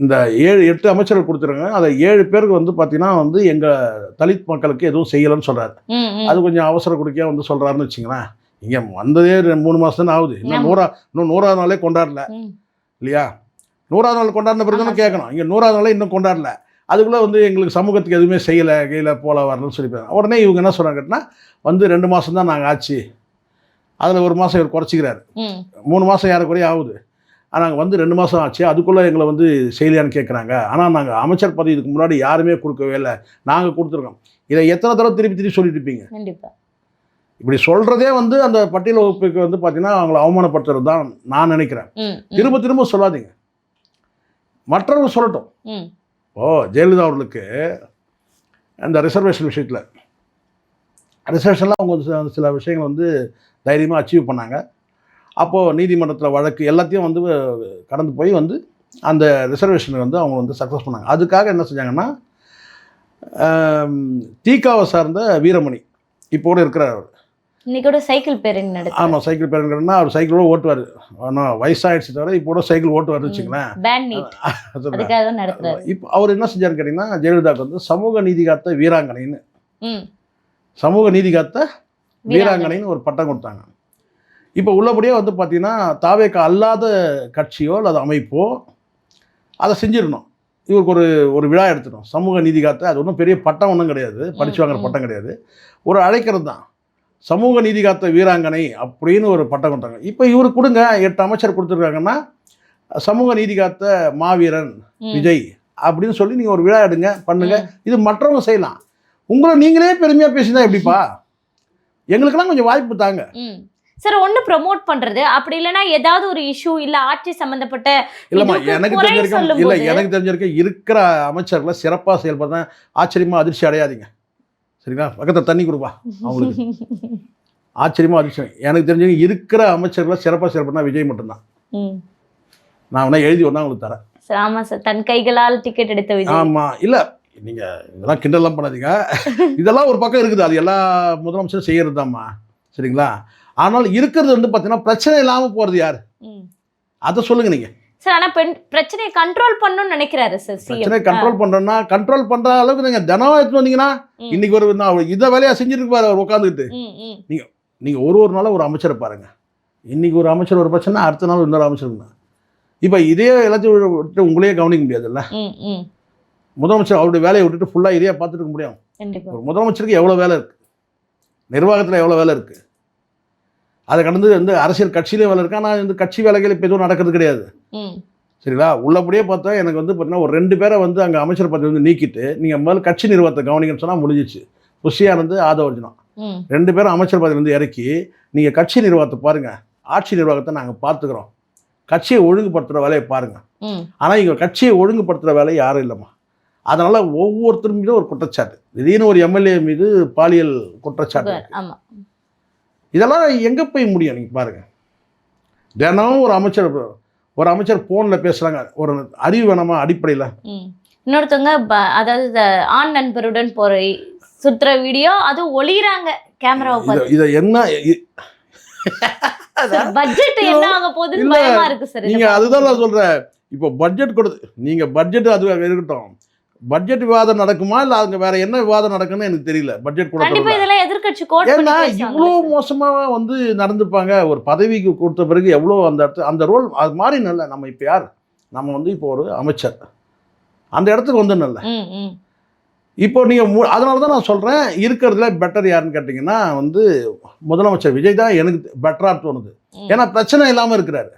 இந்த 7-8 அமைச்சர்கள் கொடுத்துருங்க, அதை 7 பேருக்கு வந்து பார்த்தீங்கன்னா வந்து எங்கள் தலித் மக்களுக்கு எதுவும் செய்யலைன்னு சொல்கிறாரு. அது கொஞ்சம் அவசர குடிக்கையாக வந்து சொல்கிறாருன்னு வச்சுங்களேன். இங்கே வந்ததே 3 மாதம் தானே ஆகுது, இன்னும் 100ஆவது நாளே கொண்டாடல இல்லையா? 100ஆவது நாள் கொண்டாடின பிறகு தானே கேட்கணும். இங்கே 100ஆவது நாளே இன்னும் கொண்டாடல, அதுக்குள்ளே வந்து எங்களுக்கு சமூகத்துக்கு எதுவுமே செய்யலை, கையில் போல வரலன்னு சொல்லிப்பாங்க. உடனே இவங்க என்ன சொல்கிறாங்க கேட்டினா, வந்து 2 மாதம் தான் நாங்கள் ஆச்சு, அதில் 1 மாதம் இவர் குறைச்சிக்கிறாரு, 3 மாதம் ஏறக்குறைய ஆகுது. நாங்கள் வந்து 2 மாதம் ஆச்சு, அதுக்குள்ளே எங்களை வந்து செய்யலையான்னு கேட்குறாங்க. ஆனால் நாங்கள் அமைச்சர் பதவி இதுக்கு முன்னாடி யாருமே கொடுக்கவே இல்லை, நாங்கள் கொடுத்துருக்கோம். இதை எத்தனை தடவை திருப்பி சொல்லிட்டு இருப்பீங்க? கண்டிப்பாக இப்படி சொல்கிறதே வந்து அந்த பட்டியல் வகுப்புக்கு வந்து பார்த்தீங்கன்னா அவங்கள அவமானப்படுத்துறது தான் நான் நினைக்கிறேன். திரும்ப சொல்லாதீங்க, மற்றவங்க சொல்லட்டும். ஜெயலலிதா அவர்களுக்கு அந்த ரிசர்வேஷன் விஷயத்தில் ரிசர்வேஷன்லாம் அவங்க சில விஷயங்கள் வந்து தைரியமாக அச்சீவ் பண்ணாங்க. அப்போது நீதிமன்றத்தில் வழக்கு எல்லாத்தையும் வந்து கடந்து போய் வந்து அந்த ரிசர்வேஷனை வந்து அவங்க வந்து சக்ஸஸ் பண்ணாங்க. அதுக்காக என்ன செஞ்சாங்கன்னா, தீகாவை சார்ந்த வீரமணி இப்போ கூட இருக்கிறார், அவர் இன்னைக்கு கூட சைக்கிள் பேரணி நடக்கும். ஆமாம், சைக்கிள் பேரணின்னா அவர் சைக்கிளோட ஓட்டுவார், ஆனால் வயசாகிடுச்சு தவிர இப்போ கூட சைக்கிள் ஓட்டுவார்னு வச்சுங்களேன். இப்போ அவர் என்ன செஞ்சாருன்னு கேட்டிங்கன்னா, ஜெயலலிதாவுக்கு வந்து சமூக நீதி காத்த வீராங்கனைன்னு, சமூக நீதி காத்த வீராங்கனைன்னு ஒரு பட்டம் கொடுத்தாங்க. இப்போ உள்ளபடியாக வந்து பார்த்திங்கன்னா தாவேக்கா அல்லாத கட்சியோ அல்லது அமைப்போ அதை செஞ்சிடணும். இவருக்கு ஒரு விழா எடுத்துட்டோம், சமூக நீதி காத்த. அது ஒன்றும் பெரிய பட்டம் ஒன்றும் கிடையாது, படித்து வாங்குற பட்டம் கிடையாது, ஒரு அழைக்கிறது தான். சமூக நீதி காத்த வீராங்கனை அப்படின்னு ஒரு பட்டம் கொடுத்தாங்க. இப்போ இவருக்கு கொடுங்க, 8 அமைச்சர் கொடுத்துருக்காங்கன்னா சமூக நீதி காத்த மாவீரன் விஜய் அப்படின்னு சொல்லி நீங்கள் ஒரு விழா எடுங்க, பண்ணுங்க. இது மற்றவங்க செய்யலாம், உங்களை நீங்களே பெருமையாக பேசினா எப்படிப்பா? எங்களுக்கெல்லாம் கொஞ்சம் வாய்ப்பு தாங்க சார். ஒன்று ப்ரமோட் பண்ணுறது, அப்படி இல்லைன்னா ஏதாவது ஒரு இஷ்யூ இல்லை ஆட்சி சம்மந்தப்பட்ட இல்லைம்மா, எனக்கு தெரிஞ்சிருக்க இருக்கிற அமைச்சர்களை சிறப்பாக செயல்படுறா ஆச்சரியமாக அதிர்ச்சி அடையாதீங்க, சரிங்களா? பக்கத்தில் தண்ணி கொடுப்பா அவங்களுக்கு. ஆச்சரியமாக அதிர்ச்சி எனக்கு தெரிஞ்சவங்க இருக்கிற அமைச்சர்களை சிறப்பாக செயல்படுறா விஜய் மட்டும்தான். நான் வேணா எழுதி ஒன்றா உங்களுக்கு தரேன். ஆமாம் சார், தன் கைகளால் டிக்கெட் எடுத்த விஜய். ஆமாம், இல்லை நீங்கள் இதெல்லாம் கிண்டல்லாம் பண்ணாதீங்க, இதெல்லாம் ஒரு பக்கம் இருக்குது, அது எல்லா முதலமைச்சரும் செய்கிறது தான்மா, சரிங்களா? ஆனால் இருக்கிறது வந்து பார்த்தீங்கன்னா பிரச்சனை இல்லாமல் போகிறது யார், அதை சொல்லுங்க நீங்கள். சார் ஆனா பிரச்சனையை கண்ட்ரோல் பண்ணணும்னு நினைக்கிறாரு சார் பிரச்சனை கண்ட்ரோல் பண்றேன்னா கண்ட்ரோல் பண்ற அளவுக்கு நீங்க தினம் எடுத்து வந்தீங்கன்னா இன்னைக்கு ஒரு இதை வேலையா செஞ்சுட்டு பாரு அவர் உட்காந்துக்கிட்டு நீங்க ஒரு நாளும் ஒரு அமைச்சரை பாருங்க. இன்னைக்கு ஒரு அமைச்சர் ஒரு பிரச்சனை, அடுத்த நாள் இன்னொரு அமைச்சர். இப்போ இதே எல்லாத்தையும் விட்டு உங்களையே கவனிக்க முடியாதுல்ல. முதலமைச்சர் அவருடைய வேலையை விட்டுட்டு ஃபுல்லாக இதையே பார்த்துட்டு இருக்க முடியும். ஒரு முதலமைச்சருக்கு எவ்வளோ வேலை இருக்குது, நிர்வாகத்தில் எவ்வளோ வேலை இருக்குது, அதை கடந்து வந்து அரசியல் கட்சியிலே வேலை இருக்கு. ஆனால் இந்த கட்சி வேலைகள் இப்போ எதுவும் நடக்கிறது கிடையாது. சரிங்களா? உள்ளபடியே பார்த்தா எனக்கு வந்து பார்த்தீங்கன்னா ஒரு 2 பேரை வந்து அங்கே அமைச்சர் பதவி வந்து நீக்கிட்டு நீங்கள் முதல்ல கட்சி நிர்வாகத்தை கவனிங்கன்னு சொன்னால் முடிஞ்சிச்சு. புஷியானந்து, ஆதவர்ஜுனா 2 பேரும் அமைச்சர் பதவியிலேருந்து இறக்கி நீங்கள் கட்சி நிர்வாகத்தை பாருங்கள், ஆட்சி நிர்வாகத்தை நாங்கள் பார்த்துக்குறோம், கட்சியை ஒழுங்குபடுத்துகிற வேலையை பாருங்கள். ஆனால் இங்கே கட்சியை ஒழுங்குபடுத்துகிற வேலை யாரும் இல்லைம்மா. அதனால் ஒவ்வொருத்தரும் மீதும் ஒரு குற்றச்சாட்டு. திடீர்னு ஒரு எம்எல்ஏ மீது பாலியல் குற்றச்சாட்டு. இதெல்லாம் எங்கே போய் முடியும்? நீங்கள் பாருங்கள். தினமும் ஒரு அமைச்சர் ஃபோனில் பேசுகிறாங்க. ஒரு அறிவு வேணாமா அடிப்படையில்? இன்னொருத்தவங்க அதாவது ஆண் நண்பருடன் போகிற சுற்றுற வீடியோ அது ஒளிகிறாங்க கேமராவை. இதை என்ன பட்ஜெட் என்ன ஆக போகுதுன்னு பயமா இருக்கு சார். நீங்க அதுதான் நான் சொல்றேன். இப்போ பட்ஜெட் கொடுத்து நீங்க பட்ஜெட் அது இருக்கட்டும், பட்ஜெட் விவாதம் நடக்குமா இல்லை அங்கே வேற என்ன விவாதம் நடக்குன்னு எனக்கு தெரியல. பட்ஜெட் கூட எதிர்கட்சி ஏன்னா இவ்வளோ மோசமாக வந்து நடந்துப்பாங்க. ஒரு பதவிக்கு கொடுத்த பிறகு எவ்வளோ அந்த ரோல் அது மாதிரி நல்ல. நம்ம இப்போ யார்? நம்ம வந்து இப்போ ஒரு அமைச்சர் அந்த இடத்துக்கு வந்து நல்ல. இப்போ நீங்கள் அதனால தான் நான் சொல்கிறேன், இருக்கிறதுல பெட்டர் யாருன்னு கேட்டிங்கன்னா வந்து முதலமைச்சர் விஜய் தான் எனக்கு பெட்டராக தோணுது. ஏன்னா பிரச்சனை இல்லாமல் இருக்கிறாரு.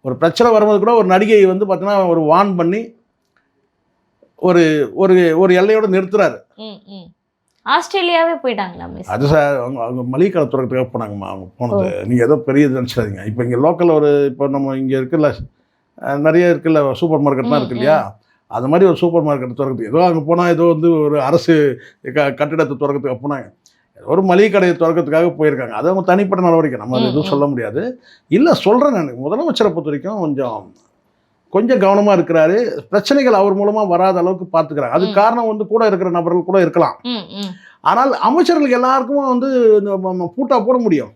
ஒரு பிரச்சனை வரும்போது கூட ஒரு நடிகை வந்து பார்த்தீங்கன்னா ஒரு வான் பண்ணி ஒரு ஒரு ஒரு எல்லையோடு நிறுத்துறாரு. ஆஸ்திரேலியாவே போயிட்டாங்களா? அது சார் அவங்க மளிகை கடை துறக்கிறதுக்காக போனாங்கம்மா. அவங்க போனது நீங்கள் ஏதோ பெரிய இது நினச்சிடாதீங்க. இப்போ இங்கே லோக்கலில் ஒரு இப்போ நம்ம இங்கே இருக்குல்ல நிறைய இருக்குல்ல சூப்பர் மார்க்கெட்லாம் இருக்கு இல்லையா, அது மாதிரி ஒரு சூப்பர் மார்க்கெட் திறக்கிறதுக்கு ஏதோ அங்கே போனால் ஏதோ வந்து ஒரு அரசு கட்டிடத்தை திறக்கிறதுக்காக போனாங்க. ஒரு மளிகை கடையை திறக்கிறதுக்காக போயிருக்காங்க. அது அவங்க தனிப்பட்ட நடவடிக்கை, நம்ம அது எதுவும் சொல்ல முடியாது. இல்லை சொல்கிறேன் நான், முதலமைச்சரை பொறுத்த வரைக்கும் கொஞ்சம் கவனமாக இருக்கிறாரு. பிரச்சனைகள் அவர் மூலமாக வராத அளவுக்கு பார்த்துக்கிறாங்க. அது காரணம் வந்து கூட இருக்கிற நபர்கள் கூட இருக்கலாம். ஆனால் அமைச்சர்களுக்கு எல்லாருக்கும் வந்து பூட்டா போட முடியும்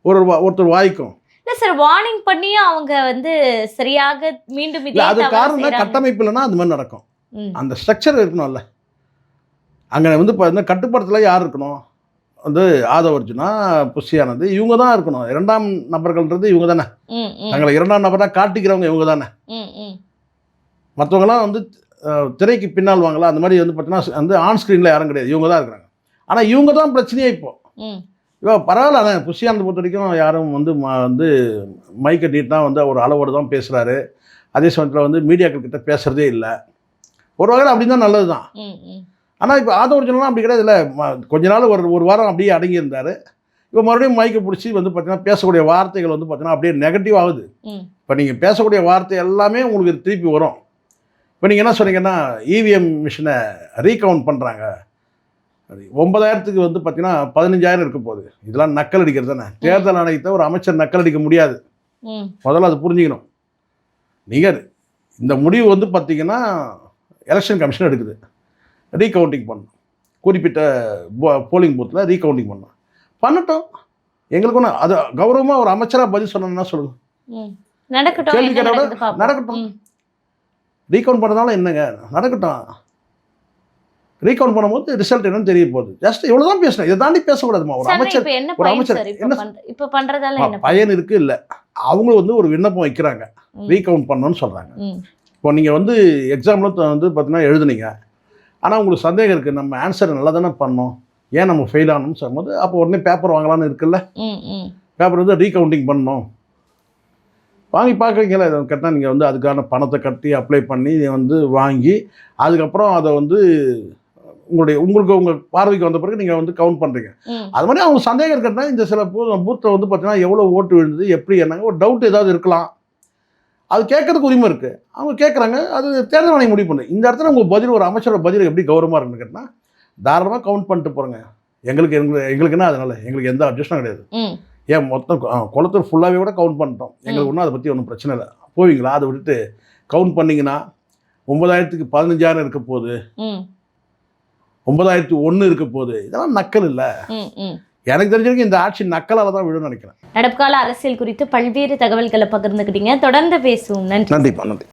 ஒருத்தர் வாய்க்கும். இல்லை சார், வார்னிங் பண்ணி அவங்க வந்து சரியாக மீண்டும் அது காரணம் கட்டமைப்பு இல்லைன்னா அது மாதிரி நடக்கும். அந்த ஸ்ட்ரக்சர் இருக்கணும்ல. அங்கே வந்து இப்போ இந்த கட்டுப்பாடத்தில் யார் இருக்கணும்? வந்து ஆதவர்ஜுனா, புஷியானது, இவங்க தான் இருக்கணும். 2ஆம் நபர்கள்ன்றது இவங்க தானே. தங்களை 2ஆம் நபராக காட்டிக்கிறவங்க இவங்க தானே. மற்றவங்களாம் வந்து திரைக்கு பின்னால் வாங்கலாம். அந்த மாதிரி வந்து பார்த்தீங்கன்னா வந்து ஆன் ஸ்க்ரீனில் யாரும் கிடையாது, இவங்க தான் இருக்கிறாங்க. ஆனால் இவங்க தான் பிரச்சனையே இப்போ. இப்போ பரவாயில்ல, ஆனால் புஷியானதை பொறுத்த வரைக்கும் யாரும் வந்து மைக் கட்டிட்டு வந்து ஒரு அளவோடு தான் பேசுகிறாரு. அதே சமயத்தில் வந்து மீடியாக்கள் கிட்ட பேசுகிறதே இல்லை. ஒரு வகையில் அப்படி தான் நல்லது தான். ஆனால் இப்போ ஆதவர்ஜுனெலாம் அப்படி கிடையாது. இல்லை, கொஞ்ச நாள் ஒரு வாரம் அப்படியே அடங்கியிருந்தார். இப்போ மறுபடியும் மைக்கை பிடிச்சி வந்து பார்த்தீங்கன்னா பேசக்கூடிய வார்த்தைகள் வந்து பார்த்தீங்கன்னா அப்படியே நெகட்டிவ் ஆகுது. இப்போ நீங்கள் பேசக்கூடிய வார்த்தை எல்லாமே உங்களுக்கு திருப்பி வரும். இப்போ நீங்கள் என்ன சொன்னீங்கன்னா இவிஎம் மிஷினை ரீகவுண்ட் பண்ணுறாங்க, 9,000க்கு வந்து பார்த்தீங்கன்னா 15,000 இருக்க போகுது. இதெல்லாம் நக்கல் அடிக்கிறது தானே. தேர்தல் ஆணையத்தை ஒரு அமைச்சர் நக்கல் அடிக்க முடியாது. முதல்ல அது புரிஞ்சுக்கணும். நீங்கள் இந்த முடிவு வந்து பார்த்தீங்கன்னா எலெக்ஷன் கமிஷன் எடுக்குது. ரீகவுண்டிங் பண்ணணும், குறிப்பிட்ட போலிங் பூத்தில் ரீகவுண்டிங் பண்ணட்டும். எங்களுக்கு ஒன்று அது கௌரவமாக ஒரு அமைச்சராக பதில் சொல்லணும்னா சொல்லுங்கள், கேள்வி கேட்டோட நடக்கட்டும். ரீகவுண்ட் பண்ணதால என்னங்க நடக்கட்டும். ரீகவுண்ட் பண்ணும்போது ரிசல்ட் என்னன்னு தெரிய போகுது. ஜஸ்ட் இவ்வளோ தான் பேசணும், இதை தாண்டி பேசக்கூடாதுமா. ஒரு அமைச்சர் இப்போ பண்ணுறதால பயன் இருக்குது இல்லை, அவங்க வந்து ஒரு விண்ணப்பம் வைக்கிறாங்க, ரீகவுண்ட் பண்ணணும்னு சொல்கிறாங்க. இப்போ நீங்கள் வந்து எக்ஸாமில் வந்து பார்த்தீங்கன்னா எழுதுனீங்க, ஆனால் உங்களுக்கு சந்தேகம் இருக்குது, நம்ம ஆன்சர் நல்லா தானே பண்ணோம், ஏன் நம்ம ஃபெயில் ஆகணும்னு சொல்லும்போது அப்போ உடனே பேப்பர் வாங்கலான்னு இருக்குல்ல. பேப்பர் வந்து ரீகவுண்டிங் பண்ணணும், வாங்கி பார்க்குறீங்களா. இதை கேட்டால் நீங்கள் வந்து அதுக்கான பணத்தை கட்டி அப்ளை பண்ணி வந்து வாங்கி அதுக்கப்புறம் அதை வந்து உங்களுக்கு உங்கள் பார்வைக்கு வந்த பிறகு நீங்கள் வந்து கவுண்ட் பண்ணுறீங்க. அது மாதிரி அவங்க சந்தேகம் இருக்கிறதுனா இந்த சில பூத்தில் வந்து பார்த்தீங்கன்னா எவ்வளோ ஓட்டு விழுந்தது, எப்படி என்னங்க ஒரு டவுட் ஏதாவது இருக்கலாம். அது கேட்கறதுக்கு உரிமை இருக்குது, அவங்க கேட்குறாங்க, அது தேர்தல் ஆணையம் முடிவு பண்ணு. இந்த இடத்துல உங்கள் பதில், ஒரு அமைச்சரோட பதில் எப்படி கௌரவமாக இருக்குன்னு கேட்டால் தாராளமாக கவுண்ட் பண்ணிட்டு போகிறேங்க, எங்களுக்குன்னா அதனால் எங்களுக்கு எந்த அட்ஜஸ்டும் கிடையாது. ஏன் மொத்தம் குளத்தூர் ஃபுல்லாகவே கூட கவுண்ட் பண்ணிட்டோம், எங்களுக்கு ஒன்றும் அதை பற்றி ஒன்றும் பிரச்சனை இல்லை. போவீங்களா? அதை விட்டுட்டு கவுண்ட் பண்ணிங்கன்னா 9,000க்கு 15,000 இருக்க போகுது, 9,001 இருக்க போகுது. இதெல்லாம் நக்கல் இல்லை. எனக்கு தெரிஞ்ச வரைக்கும் இந்த ஆட்சி நக்கலால தான் விழுன்னு நினைக்கிறேன். நடப்புகால அரசியல் குறித்து பல்வேறு தகவல்களை பகிர்ந்துக்கிட்டீங்க. தொடர்ந்து பேசுவோம். நன்றி. நன்றிப்பா, நன்றி.